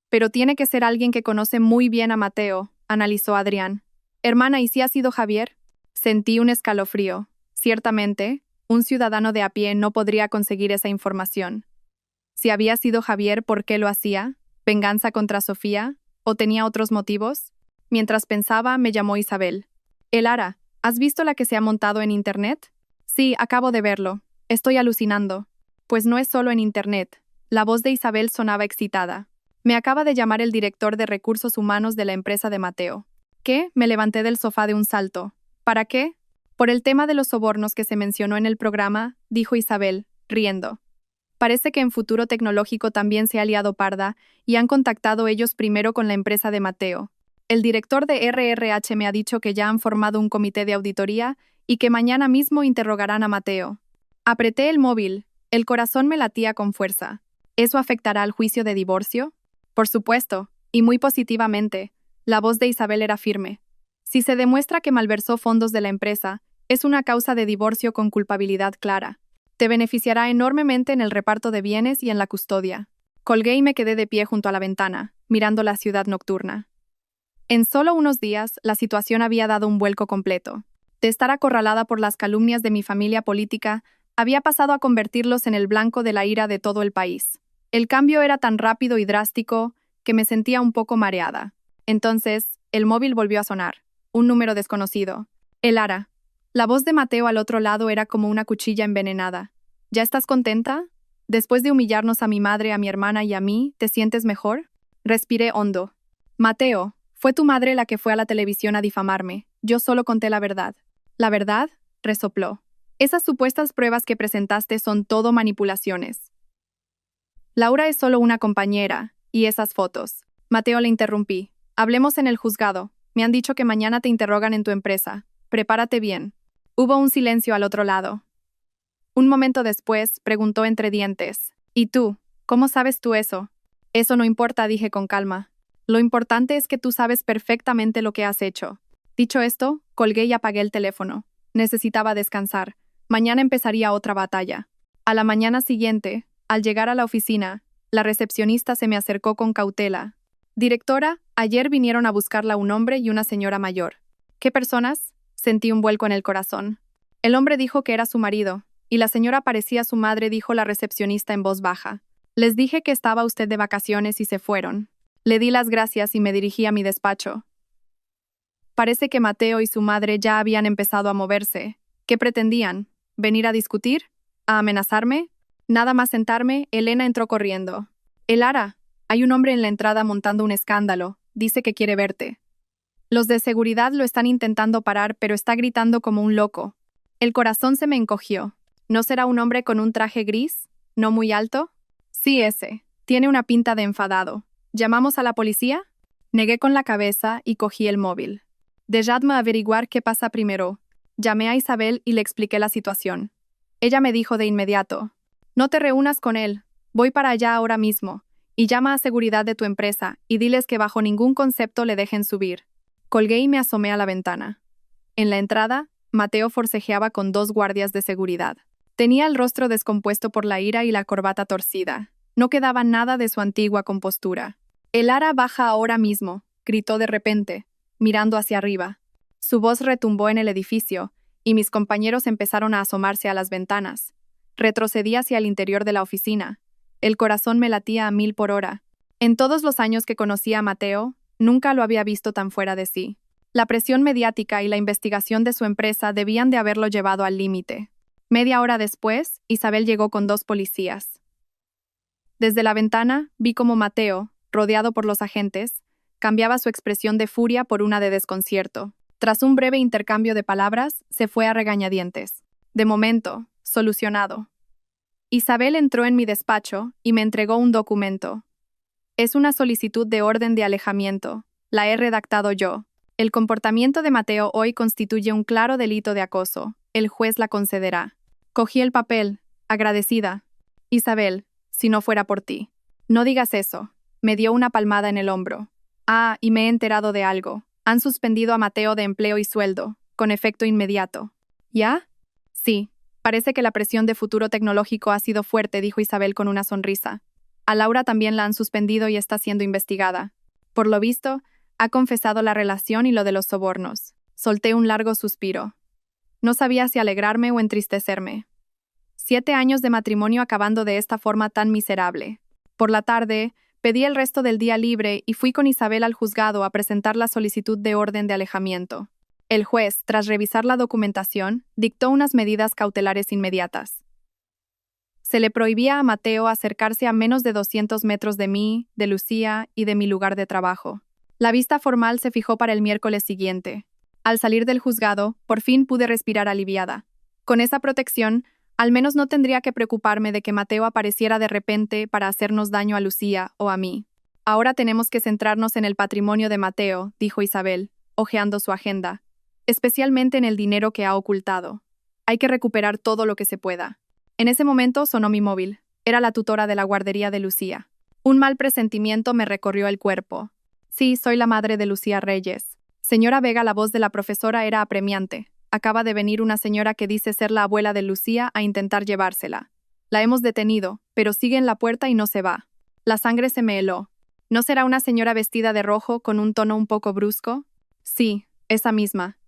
Pero tiene que ser alguien que conoce muy bien a Mateo, analizó Adrián. Hermana, ¿y si ha sido Javier? Sentí un escalofrío. Ciertamente, un ciudadano de a pie no podría conseguir esa información. Si había sido Javier, ¿por qué lo hacía? ¿Venganza contra Sofía? ¿O tenía otros motivos? Mientras pensaba, me llamó Isabel. Elara, ¿has visto la que se ha montado en Internet? Sí, acabo de verlo. Estoy alucinando. Pues no es solo en Internet. La voz de Isabel sonaba excitada. Me acaba de llamar el director de recursos humanos de la empresa de Mateo. ¿Qué? Me levanté del sofá de un salto. ¿Para qué? Por el tema de los sobornos que se mencionó en el programa, dijo Isabel, riendo. Parece que en Futuro Tecnológico también se ha liado parda y han contactado ellos primero con la empresa de Mateo. El director de RRH me ha dicho que ya han formado un comité de auditoría y que mañana mismo interrogarán a Mateo. Apreté el móvil. El corazón me latía con fuerza. ¿Eso afectará al juicio de divorcio? Por supuesto, y muy positivamente. La voz de Isabel era firme. Si se demuestra que malversó fondos de la empresa, es una causa de divorcio con culpabilidad clara. Te beneficiará enormemente en el reparto de bienes y en la custodia. Colgué y me quedé de pie junto a la ventana, mirando la ciudad nocturna. En solo unos días, la situación había dado un vuelco completo. De estar acorralada por las calumnias de mi familia política, había pasado a convertirlos en el blanco de la ira de todo el país. El cambio era tan rápido y drástico que me sentía un poco mareada. Entonces, el móvil volvió a sonar. Un número desconocido. Elara. La voz de Mateo al otro lado era como una cuchilla envenenada. ¿Ya estás contenta? Después de humillarnos a mi madre, a mi hermana y a mí, ¿te sientes mejor? Respiré hondo. Mateo, fue tu madre la que fue a la televisión a difamarme. Yo solo conté la verdad. ¿La verdad? Resopló. Esas supuestas pruebas que presentaste son todo manipulaciones. Laura es solo una compañera, y esas fotos. Mateo, le interrumpí. Hablemos en el juzgado. Me han dicho que mañana te interrogan en tu empresa. Prepárate bien. Hubo un silencio al otro lado. Un momento después, preguntó entre dientes. ¿Y tú? ¿Cómo sabes tú eso? Eso no importa, dije con calma. Lo importante es que tú sabes perfectamente lo que has hecho. Dicho esto, colgué y apagué el teléfono. Necesitaba descansar. Mañana empezaría otra batalla. A la mañana siguiente, al llegar a la oficina, la recepcionista se me acercó con cautela. Directora, ayer vinieron a buscarla un hombre y una señora mayor. ¿Qué personas? Sentí un vuelco en el corazón. El hombre dijo que era su marido, y la señora parecía su madre, dijo la recepcionista en voz baja. Les dije que estaba usted de vacaciones y se fueron. Le di las gracias y me dirigí a mi despacho. Parece que Mateo y su madre ya habían empezado a moverse. ¿Qué pretendían? ¿Venir a discutir? ¿A amenazarme? Nada más sentarme, Elena entró corriendo. Elara, hay un hombre en la entrada montando un escándalo. Dice que quiere verte. Los de seguridad lo están intentando parar, pero está gritando como un loco. El corazón se me encogió. ¿No será un hombre con un traje gris? ¿No muy alto? Sí, ese. Tiene una pinta de enfadado. ¿Llamamos a la policía? Negué con la cabeza y cogí el móvil. Dejadme averiguar qué pasa primero. Llamé a Isabel y le expliqué la situación. Ella me dijo de inmediato. No te reúnas con él. Voy para allá ahora mismo. Y llama a seguridad de tu empresa y diles que bajo ningún concepto le dejen subir. Colgué y me asomé a la ventana. En la entrada, Mateo forcejeaba con 2 guardias de seguridad. Tenía el rostro descompuesto por la ira y la corbata torcida. No quedaba nada de su antigua compostura. Elara, baja ahora mismo, gritó de repente, mirando hacia arriba. Su voz retumbó en el edificio, y mis compañeros empezaron a asomarse a las ventanas. Retrocedí hacia el interior de la oficina. El corazón me latía a 1000 por hora. En todos los años que conocía a Mateo, nunca lo había visto tan fuera de sí. La presión mediática y la investigación de su empresa debían de haberlo llevado al límite. Media hora después, Isabel llegó con 2 policías. Desde la ventana, vi cómo Mateo, rodeado por los agentes, cambiaba su expresión de furia por una de desconcierto. Tras un breve intercambio de palabras, se fue a regañadientes. De momento, solucionado. Isabel entró en mi despacho y me entregó un documento. Es una solicitud de orden de alejamiento. La he redactado yo. El comportamiento de Mateo hoy constituye un claro delito de acoso. El juez la concederá. Cogí el papel, agradecida. Isabel, si no fuera por ti. No digas eso. Me dio una palmada en el hombro. Ah, y me he enterado de algo. Han suspendido a Mateo de empleo y sueldo, con efecto inmediato. ¿Ya? Sí. Parece que la presión de Futuro Tecnológico ha sido fuerte, dijo Isabel con una sonrisa. A Laura también la han suspendido y está siendo investigada. Por lo visto, Ha confesado la relación y lo de los sobornos. Solté un largo suspiro. No sabía si alegrarme o entristecerme. 7 años de matrimonio acabando de esta forma tan miserable. Por la tarde, pedí el resto del día libre y fui con Isabel al juzgado a presentar la solicitud de orden de alejamiento. El juez, tras revisar la documentación, dictó unas medidas cautelares inmediatas. Se le prohibía a Mateo acercarse a menos de 200 metros de mí, de Lucía y de mi lugar de trabajo. La vista formal se fijó para el miércoles siguiente. Al salir del juzgado, por fin pude respirar aliviada. Con esa protección, al menos no tendría que preocuparme de que Mateo apareciera de repente para hacernos daño a Lucía o a mí. Ahora tenemos que centrarnos en el patrimonio de Mateo, dijo Isabel, hojeando su agenda, especialmente en el dinero que ha ocultado. Hay que recuperar todo lo que se pueda. En ese momento sonó mi móvil. Era la tutora de la guardería de Lucía. Un mal presentimiento me recorrió el cuerpo. Sí, soy la madre de Lucía Reyes. Señora Vega, la voz de la profesora era apremiante. Acaba de venir una señora que dice ser la abuela de Lucía a intentar llevársela. La hemos detenido, pero sigue en la puerta y no se va. La sangre se me heló. ¿No será una señora vestida de rojo con un tono un poco brusco? Sí, esa misma.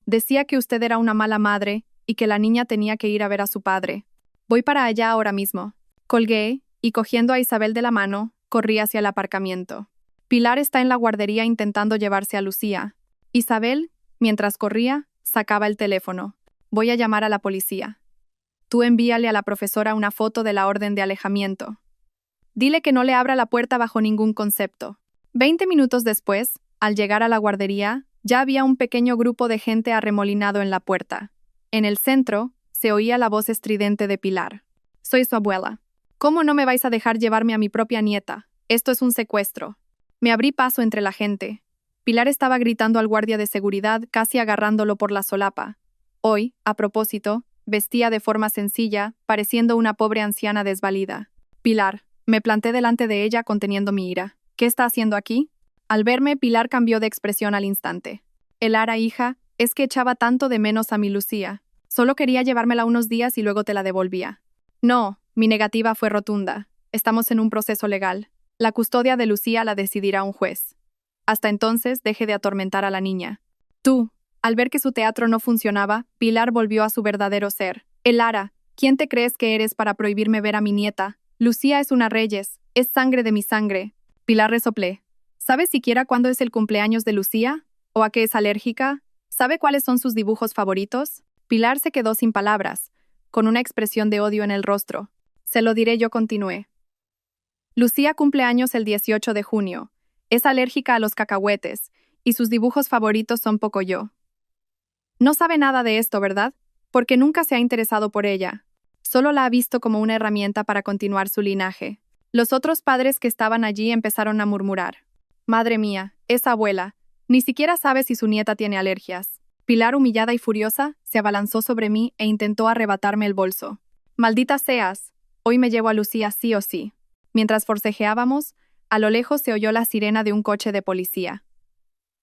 Decía que usted era una mala madre y que la niña tenía que ir a ver a su padre. Voy para allá ahora mismo. Colgué y, cogiendo a Isabel de la mano, corrí hacia el aparcamiento. Pilar está en la guardería intentando llevarse a Lucía. Isabel, mientras corría, sacaba el teléfono. Voy a llamar a la policía. Tú envíale a la profesora una foto de la orden de alejamiento. Dile que no le abra la puerta bajo ningún concepto. 20 minutos después, al llegar a la guardería, ya había un pequeño grupo de gente arremolinado en la puerta. En el centro, se oía la voz estridente de Pilar. Soy su abuela. ¿Cómo no me vais a dejar llevarme a mi propia nieta? Esto es un secuestro. Me abrí paso entre la gente. Pilar estaba gritando al guardia de seguridad, casi agarrándolo por la solapa. Hoy, a propósito, vestía de forma sencilla, pareciendo una pobre anciana desvalida. Pilar, me planté delante de ella conteniendo mi ira. ¿Qué está haciendo aquí? Al verme, Pilar cambió de expresión al instante. Elara, hija, es que echaba tanto de menos a mi Lucía. Solo quería llevármela unos días y luego te la devolvía. No, mi negativa fue rotunda. Estamos en un proceso legal. La custodia de Lucía la decidirá un juez. Hasta entonces, deje de atormentar a la niña. Tú. Al ver que su teatro no funcionaba, Pilar volvió a su verdadero ser. Elara, ¿quién te crees que eres para prohibirme ver a mi nieta? Lucía es una Reyes, es sangre de mi sangre. Pilar resoplé. ¿Sabes siquiera cuándo es el cumpleaños de Lucía? ¿O a qué es alérgica? ¿Sabe cuáles son sus dibujos favoritos? Pilar se quedó sin palabras, con una expresión de odio en el rostro. Se lo diré, yo continué. Lucía cumple años el 18 de junio. Es alérgica a los cacahuetes, y sus dibujos favoritos son Pocoyo. No sabe nada de esto, ¿verdad? Porque nunca se ha interesado por ella. Solo la ha visto como una herramienta para continuar su linaje. Los otros padres que estaban allí empezaron a murmurar. Madre mía, esa abuela. Ni siquiera sabe si su nieta tiene alergias. Pilar, humillada y furiosa, se abalanzó sobre mí e intentó arrebatarme el bolso. Maldita seas. Hoy me llevo a Lucía sí o sí. Mientras forcejeábamos, a lo lejos se oyó la sirena de un coche de policía.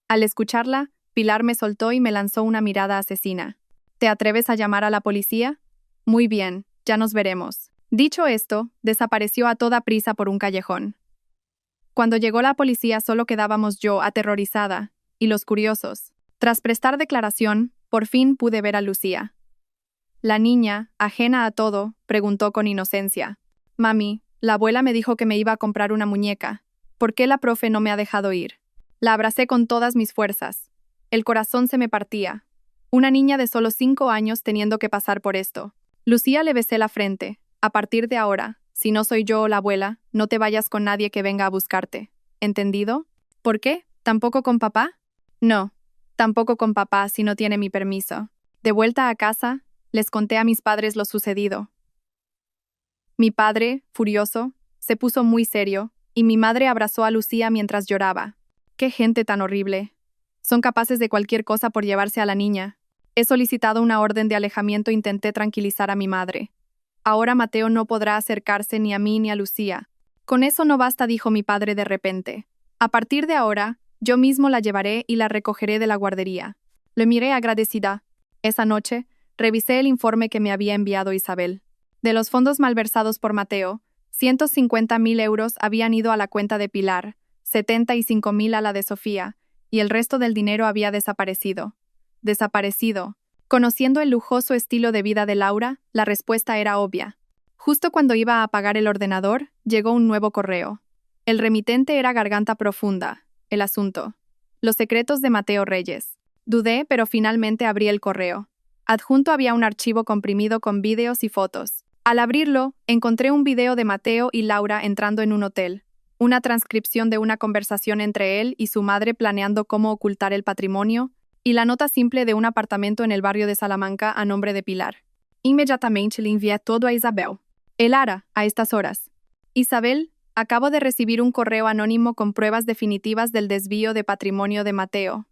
Al escucharla, Pilar me soltó y me lanzó una mirada asesina. ¿Te atreves a llamar a la policía? Muy bien, ya nos veremos. Dicho esto, desapareció a toda prisa por un callejón. Cuando llegó la policía solo quedábamos yo, aterrorizada, y los curiosos. Tras prestar declaración, por fin pude ver a Lucía. La niña, ajena a todo, preguntó con inocencia. Mami, la abuela me dijo que me iba a comprar una muñeca. ¿Por qué la profe no me ha dejado ir? La abracé con todas mis fuerzas. El corazón se me partía. Una niña de solo 5 años teniendo que pasar por esto. Lucía le besé la frente. A partir de ahora, si no soy yo o la abuela, no te vayas con nadie que venga a buscarte. ¿Entendido? ¿Por qué? ¿Tampoco con papá? No, tampoco con papá si no tiene mi permiso. De vuelta a casa, les conté a mis padres lo sucedido. Mi padre, furioso, se puso muy serio, y mi madre abrazó a Lucía mientras lloraba. ¡Qué gente tan horrible! Son capaces de cualquier cosa por llevarse a la niña. He solicitado una orden de alejamiento e intenté tranquilizar a mi madre. Ahora Mateo no podrá acercarse ni a mí ni a Lucía. Con eso no basta, dijo mi padre de repente. A partir de ahora, yo mismo la llevaré y la recogeré de la guardería. Le miré agradecida. Esa noche, revisé el informe que me había enviado Isabel. De los fondos malversados por Mateo, 150.000 euros habían ido a la cuenta de Pilar, 75.000 a la de Sofía, y el resto del dinero había desaparecido. Desaparecido. Conociendo el lujoso estilo de vida de Laura, la respuesta era obvia. Justo cuando iba a apagar el ordenador, llegó un nuevo correo. El remitente era Garganta Profunda. El asunto. Los secretos de Mateo Reyes. Dudé, pero finalmente abrí el correo. Adjunto había un archivo comprimido con vídeos y fotos. Al abrirlo, encontré un video de Mateo y Laura entrando en un hotel. Una transcripción de una conversación entre él y su madre planeando cómo ocultar el patrimonio, y la nota simple de un apartamento en el barrio de Salamanca a nombre de Pilar. Inmediatamente le envié todo a Isabel. Lara, a estas horas. Isabel, acabo de recibir un correo anónimo con pruebas definitivas del desvío de patrimonio de Mateo.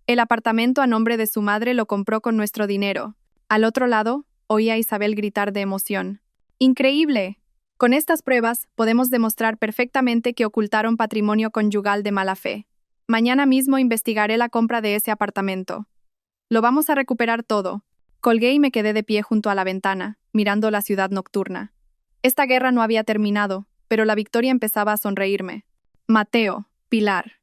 El apartamento a nombre de su madre lo compró con nuestro dinero. Al otro lado, oí a Isabel gritar de emoción. ¡Increíble! Con estas pruebas, podemos demostrar perfectamente que ocultaron patrimonio conyugal de mala fe. Mañana mismo investigaré la compra de ese apartamento. Lo vamos a recuperar todo. Colgué y me quedé de pie junto a la ventana, mirando la ciudad nocturna. Esta guerra no había terminado, pero la victoria empezaba a sonreírme. Mateo, Pilar.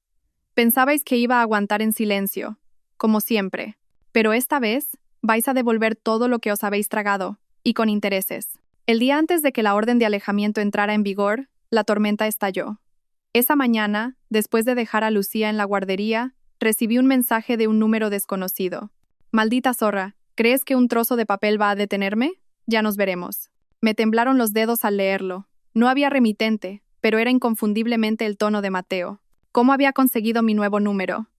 Pensabais que iba a aguantar en silencio, como siempre. Pero esta vez, vais a devolver todo lo que os habéis tragado, y con intereses. El día antes de que la orden de alejamiento entrara en vigor, la tormenta estalló. Esa mañana, después de dejar a Lucía en la guardería, recibí un mensaje de un número desconocido. Maldita zorra, ¿crees que un trozo de papel va a detenerme? Ya nos veremos. Me temblaron los dedos al leerlo. No había remitente, pero era inconfundiblemente el tono de Mateo. ¿Cómo había conseguido mi nuevo número?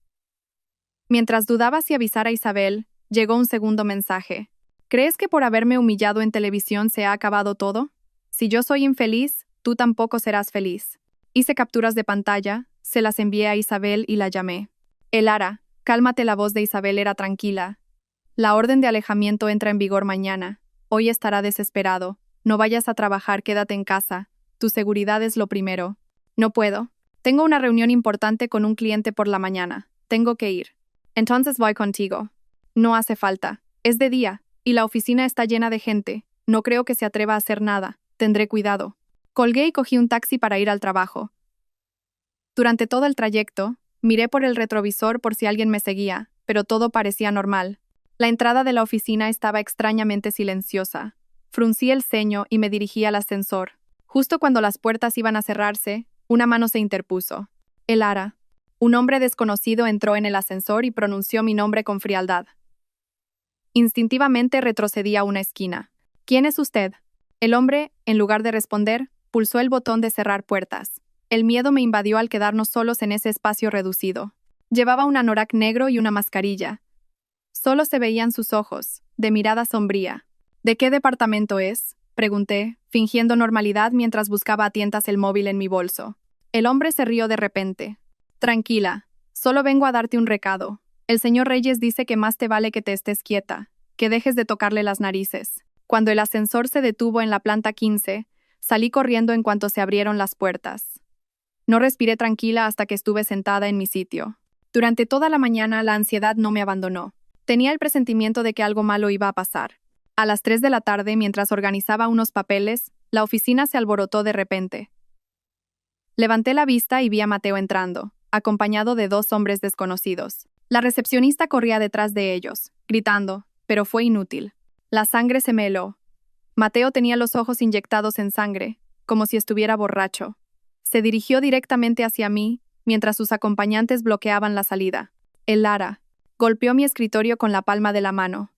Mientras dudaba si avisar a Isabel, llegó un segundo mensaje. ¿Crees que por haberme humillado en televisión se ha acabado todo? Si yo soy infeliz, tú tampoco serás feliz. Hice capturas de pantalla, se las envié a Isabel y la llamé. Lara, cálmate. La voz de Isabel era tranquila. La orden de alejamiento entra en vigor mañana. Hoy estará desesperado. No vayas a trabajar, quédate en casa. Tu seguridad es lo primero. No puedo. Tengo una reunión importante con un cliente por la mañana. Tengo que ir. Entonces voy contigo. No hace falta. Es de día, y la oficina está llena de gente. No creo que se atreva a hacer nada. Tendré cuidado. Colgué y cogí un taxi para ir al trabajo. Durante todo el trayecto, miré por el retrovisor por si alguien me seguía, pero todo parecía normal. La entrada de la oficina estaba extrañamente silenciosa. Fruncí el ceño y me dirigí al ascensor. Justo cuando las puertas iban a cerrarse, una mano se interpuso. Lara. Un hombre desconocido entró en el ascensor y pronunció mi nombre con frialdad. Instintivamente retrocedí a una esquina. ¿Quién es usted? El hombre, en lugar de responder, pulsó el botón de cerrar puertas. El miedo me invadió al quedarnos solos en ese espacio reducido. Llevaba un anorak negro y una mascarilla. Solo se veían sus ojos, de mirada sombría. ¿De qué departamento es?, pregunté, fingiendo normalidad mientras buscaba a tientas el móvil en mi bolso. El hombre se rió de repente. Tranquila, solo vengo a darte un recado. El señor Reyes dice que más te vale que te estés quieta, que dejes de tocarle las narices. Cuando el ascensor se detuvo en la planta 15, salí corriendo en cuanto se abrieron las puertas. No respiré tranquila hasta que estuve sentada en mi sitio. Durante toda la mañana la ansiedad no me abandonó. Tenía el presentimiento de que algo malo iba a pasar. A las 3 de la tarde, mientras organizaba unos papeles, la oficina se alborotó de repente. Levanté la vista y vi a Mateo entrando, acompañado de 2 hombres desconocidos. La recepcionista corría detrás de ellos, gritando, pero fue inútil. La sangre se me heló. Mateo tenía los ojos inyectados en sangre, como si estuviera borracho. Se dirigió directamente hacia mí, mientras sus acompañantes bloqueaban la salida. Lara. Golpeó mi escritorio con la palma de la mano.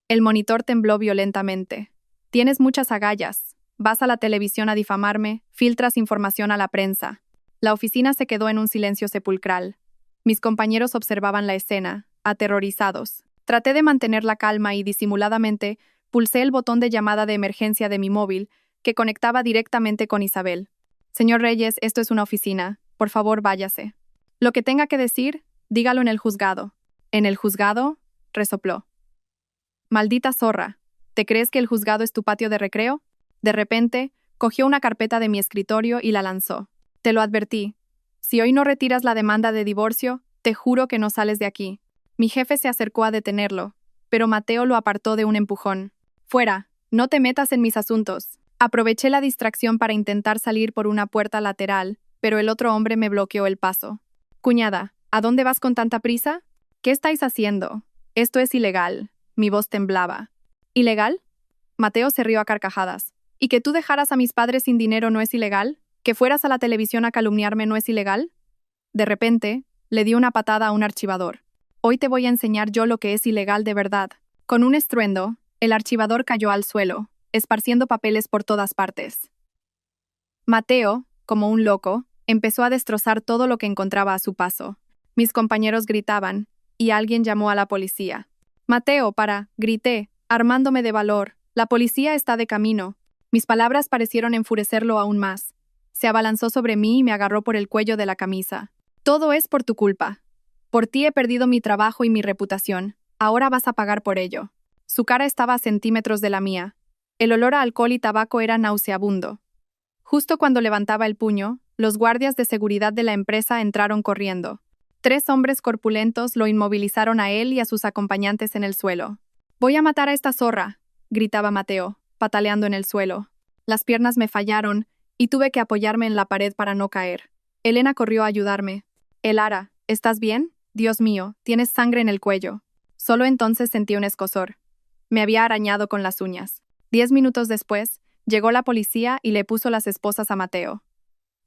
El monitor tembló violentamente. Tienes muchas agallas. Vas a la televisión a difamarme, filtras información a la prensa. La oficina se quedó en un silencio sepulcral. Mis compañeros observaban la escena, aterrorizados. Traté de mantener la calma y, disimuladamente, pulsé el botón de llamada de emergencia de mi móvil, que conectaba directamente con Isabel. Señor Reyes, esto es una oficina. Por favor, váyase. Lo que tenga que decir, dígalo en el juzgado. ¿En el juzgado?, resopló. Maldita zorra. ¿Te crees que el juzgado es tu patio de recreo? De repente, cogió una carpeta de mi escritorio y la lanzó. Te lo advertí. Si hoy no retiras la demanda de divorcio, te juro que no sales de aquí. Mi jefe se acercó a detenerlo, pero Mateo lo apartó de un empujón. Fuera, no te metas en mis asuntos. Aproveché la distracción para intentar salir por una puerta lateral, pero el otro hombre me bloqueó el paso. Cuñada, ¿A dónde vas con tanta prisa? ¿Qué estáis haciendo? Esto es ilegal. Mi voz temblaba. ¿Ilegal? Mateo se rió a carcajadas. ¿Y que tú dejaras a mis padres sin dinero no es ilegal? ¿Que fueras a la televisión a calumniarme no es ilegal? De repente, le dio una patada a un archivador. Hoy te voy a enseñar yo lo que es ilegal de verdad. Con un estruendo, el archivador cayó al suelo, esparciendo papeles por todas partes. Mateo, como un loco, empezó a destrozar todo lo que encontraba a su paso. Mis compañeros gritaban, y alguien llamó a la policía. Mateo, grité, armándome de valor. La policía está de camino. Mis palabras parecieron enfurecerlo aún más. Se abalanzó sobre mí y me agarró por el cuello de la camisa. Todo es por tu culpa. Por ti he perdido mi trabajo y mi reputación. Ahora vas a pagar por ello. Su cara estaba a centímetros de la mía. El olor a alcohol y tabaco era nauseabundo. Justo cuando levantaba el puño, los guardias de seguridad de la empresa entraron corriendo. 3 hombres corpulentos lo inmovilizaron a él y a sus acompañantes en el suelo. «Voy a matar a esta zorra», gritaba Mateo, pataleando en el suelo. Las piernas me fallaron y tuve que apoyarme en la pared para no caer. Elena corrió a ayudarme. «Elara, ¿estás bien? Dios mío, tienes sangre en el cuello». Solo entonces sentí un escozor. Me había arañado con las uñas. 10 minutos después, llegó la policía y le puso las esposas a Mateo.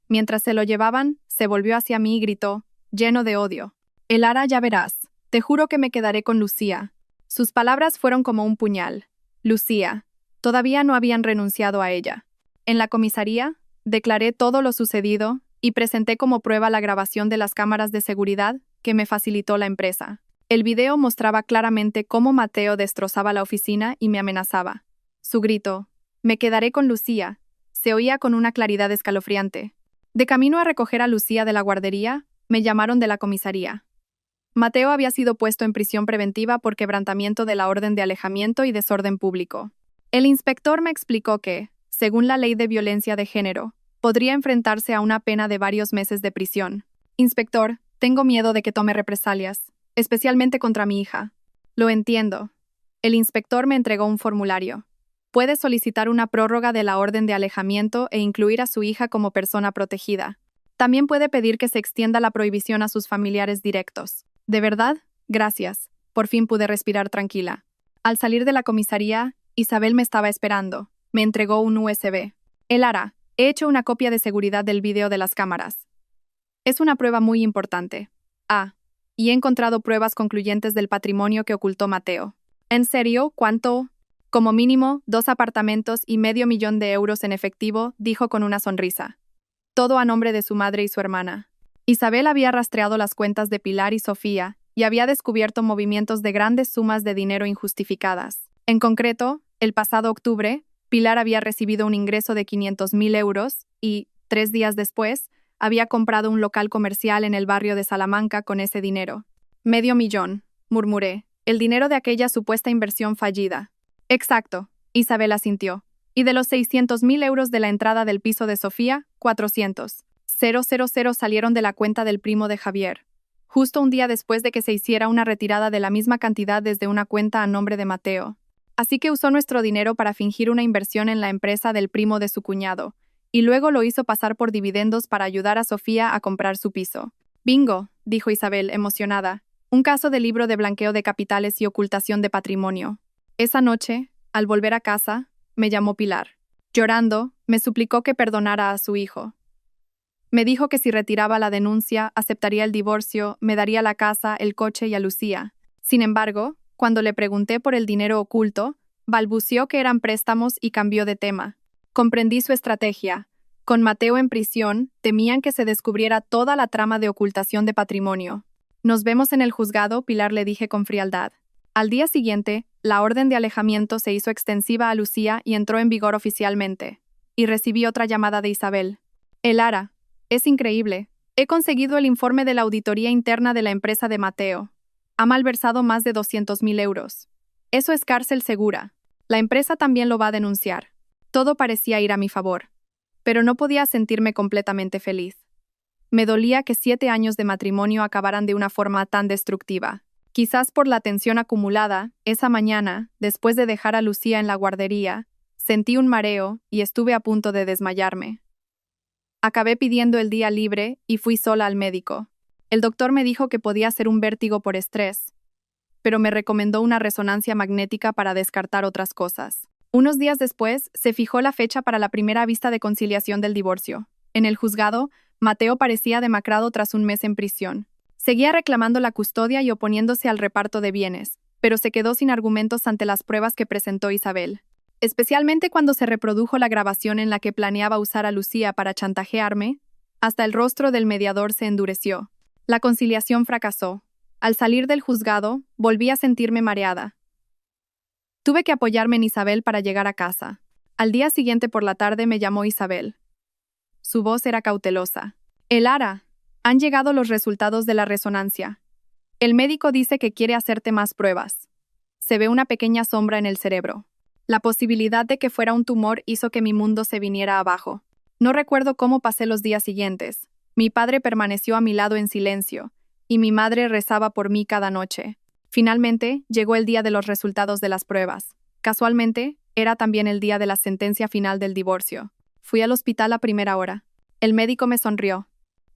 Mientras se lo llevaban, se volvió hacia mí y gritó, lleno de odio. «Elara, ya verás. Te juro que me quedaré con Lucía». Sus palabras fueron como un puñal. Lucía. Todavía no habían renunciado a ella. En la comisaría, declaré todo lo sucedido y presenté como prueba la grabación de las cámaras de seguridad que me facilitó la empresa. El video mostraba claramente cómo Mateo destrozaba la oficina y me amenazaba. Su grito, «Me quedaré con Lucía», se oía con una claridad escalofriante. De camino a recoger a Lucía de la guardería, me llamaron de la comisaría. Mateo había sido puesto en prisión preventiva por quebrantamiento de la orden de alejamiento y desorden público. El inspector me explicó que, según la ley de violencia de género, podría enfrentarse a una pena de varios meses de prisión. «Inspector, tengo miedo de que tome represalias, especialmente contra mi hija». «Lo entiendo». El inspector me entregó un formulario. Puede solicitar una prórroga de la orden de alejamiento e incluir a su hija como persona protegida. También puede pedir que se extienda la prohibición a sus familiares directos. ¿De verdad? Gracias. Por fin pude respirar tranquila. Al salir de la comisaría, Isabel me estaba esperando. Me entregó un USB. «Elara, he hecho una copia de seguridad del video de las cámaras. Es una prueba muy importante. Y he encontrado pruebas concluyentes del patrimonio que ocultó Mateo». «¿En serio? ¿Cuánto?» «Como mínimo, 2 apartamentos y $500,000 en efectivo», dijo con una sonrisa. Todo a nombre de su madre y su hermana. Isabel había rastreado las cuentas de Pilar y Sofía y había descubierto movimientos de grandes sumas de dinero injustificadas. En concreto, el pasado octubre, Pilar había recibido un ingreso de $500,000 y, 3 días después, había comprado un local comercial en el barrio de Salamanca con ese dinero. $500,000, murmuré, el dinero de aquella supuesta inversión fallida. «Exacto», Isabel asintió. «Y de los $600,000 de la entrada del piso de Sofía, 400,000 salieron de la cuenta del primo de Javier, justo un día después de que se hiciera una retirada de la misma cantidad desde una cuenta a nombre de Mateo. Así que usó nuestro dinero para fingir una inversión en la empresa del primo de su cuñado, y luego lo hizo pasar por dividendos para ayudar a Sofía a comprar su piso». «Bingo», dijo Isabel, emocionada. «Un caso de libro de blanqueo de capitales y ocultación de patrimonio». Esa noche, al volver a casa, me llamó Pilar. Llorando, me suplicó que perdonara a su hijo. Me dijo que si retiraba la denuncia, aceptaría el divorcio, me daría la casa, el coche y a Lucía. Sin embargo, cuando le pregunté por el dinero oculto, balbuceó que eran préstamos y cambió de tema. Comprendí su estrategia. Con Mateo en prisión, temían que se descubriera toda la trama de ocultación de patrimonio. «Nos vemos en el juzgado», Pilar le dije con frialdad. Al día siguiente, la orden de alejamiento se hizo extensiva a Lucía y entró en vigor oficialmente. Y recibí otra llamada de Isabel. «Elara, es increíble. He conseguido el informe de la auditoría interna de la empresa de Mateo. Ha malversado más de $200,000. Eso es cárcel segura. La empresa también lo va a denunciar». Todo parecía ir a mi favor. Pero no podía sentirme completamente feliz. Me dolía que 7 años de matrimonio acabaran de una forma tan destructiva. Quizás por la tensión acumulada, esa mañana, después de dejar a Lucía en la guardería, sentí un mareo y estuve a punto de desmayarme. Acabé pidiendo el día libre y fui sola al médico. El doctor me dijo que podía ser un vértigo por estrés, pero me recomendó una resonancia magnética para descartar otras cosas. Unos días después, se fijó la fecha para la primera vista de conciliación del divorcio. En el juzgado, Mateo parecía demacrado tras un mes en prisión. Seguía reclamando la custodia y oponiéndose al reparto de bienes, pero se quedó sin argumentos ante las pruebas que presentó Isabel. Especialmente cuando se reprodujo la grabación en la que planeaba usar a Lucía para chantajearme, hasta el rostro del mediador se endureció. La conciliación fracasó. Al salir del juzgado, volví a sentirme mareada. Tuve que apoyarme en Isabel para llegar a casa. Al día siguiente por la tarde me llamó Isabel. Su voz era cautelosa. Elara, han llegado los resultados de la resonancia. El médico dice que quiere hacerte más pruebas. Se ve una pequeña sombra en el cerebro. La posibilidad de que fuera un tumor hizo que mi mundo se viniera abajo. No recuerdo cómo pasé los días siguientes. Mi padre permaneció a mi lado en silencio, y mi madre rezaba por mí cada noche. Finalmente, llegó el día de los resultados de las pruebas. Casualmente, era también el día de la sentencia final del divorcio. Fui al hospital a primera hora. El médico me sonrió.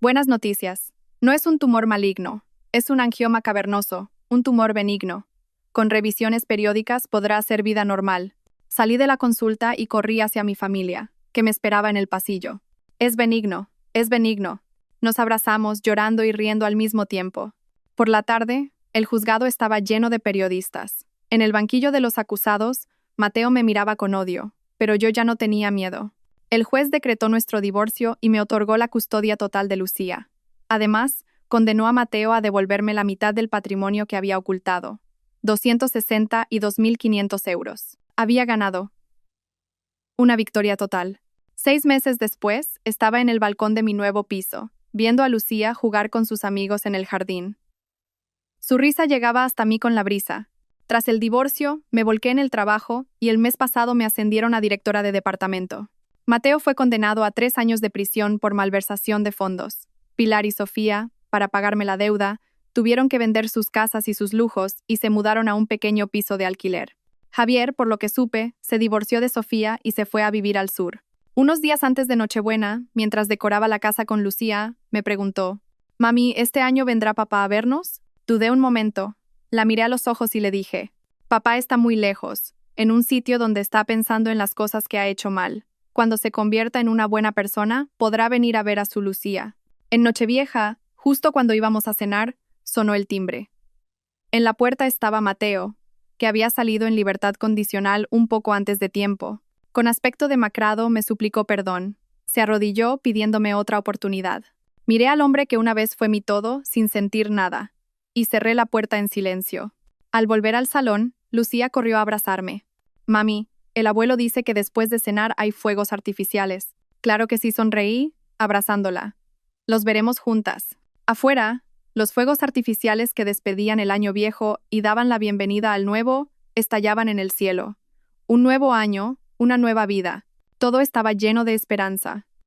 Buenas noticias. No es un tumor maligno. Es un angioma cavernoso, un tumor benigno. Con revisiones periódicas podrá hacer vida normal. Salí de la consulta y corrí hacia mi familia, que me esperaba en el pasillo. Es benigno, es benigno. Nos abrazamos, llorando y riendo al mismo tiempo. Por la tarde, el juzgado estaba lleno de periodistas. En el banquillo de los acusados, Mateo me miraba con odio, pero yo ya no tenía miedo. El juez decretó nuestro divorcio y me otorgó la custodia total de Lucía. Además, condenó a Mateo a devolverme la mitad del patrimonio que había ocultado, 260 y 2.500 euros. Había ganado. Una victoria total. 6 meses después, estaba en el balcón de mi nuevo piso, viendo a Lucía jugar con sus amigos en el jardín. Su risa llegaba hasta mí con la brisa. Tras el divorcio, me volqué en el trabajo y el mes pasado me ascendieron a directora de departamento. Mateo fue condenado a 3 años de prisión por malversación de fondos. Pilar y Sofía, para pagarme la deuda, tuvieron que vender sus casas y sus lujos y se mudaron a un pequeño piso de alquiler. Javier, por lo que supe, se divorció de Sofía y se fue a vivir al sur. Unos días antes de Nochebuena, mientras decoraba la casa con Lucía, me preguntó, «Mami, ¿este año vendrá papá a vernos?» Dudé un momento. La miré a los ojos y le dije, «Papá está muy lejos, en un sitio donde está pensando en las cosas que ha hecho mal. Cuando se convierta en una buena persona, podrá venir a ver a su Lucía». En Nochevieja, justo cuando íbamos a cenar, sonó el timbre. En la puerta estaba Mateo, que había salido en libertad condicional un poco antes de tiempo. Con aspecto demacrado me suplicó perdón. Se arrodilló pidiéndome otra oportunidad. Miré al hombre que una vez fue mi todo, sin sentir nada, y cerré la puerta en silencio. Al volver al salón, Lucía corrió a abrazarme. «Mami, el abuelo dice que después de cenar hay fuegos artificiales». Claro que sí, sonreí, abrazándola. «Los veremos juntas». Afuera, los fuegos artificiales que despedían el año viejo y daban la bienvenida al nuevo, estallaban en el cielo. Un nuevo año, una nueva vida. Todo estaba lleno de esperanza.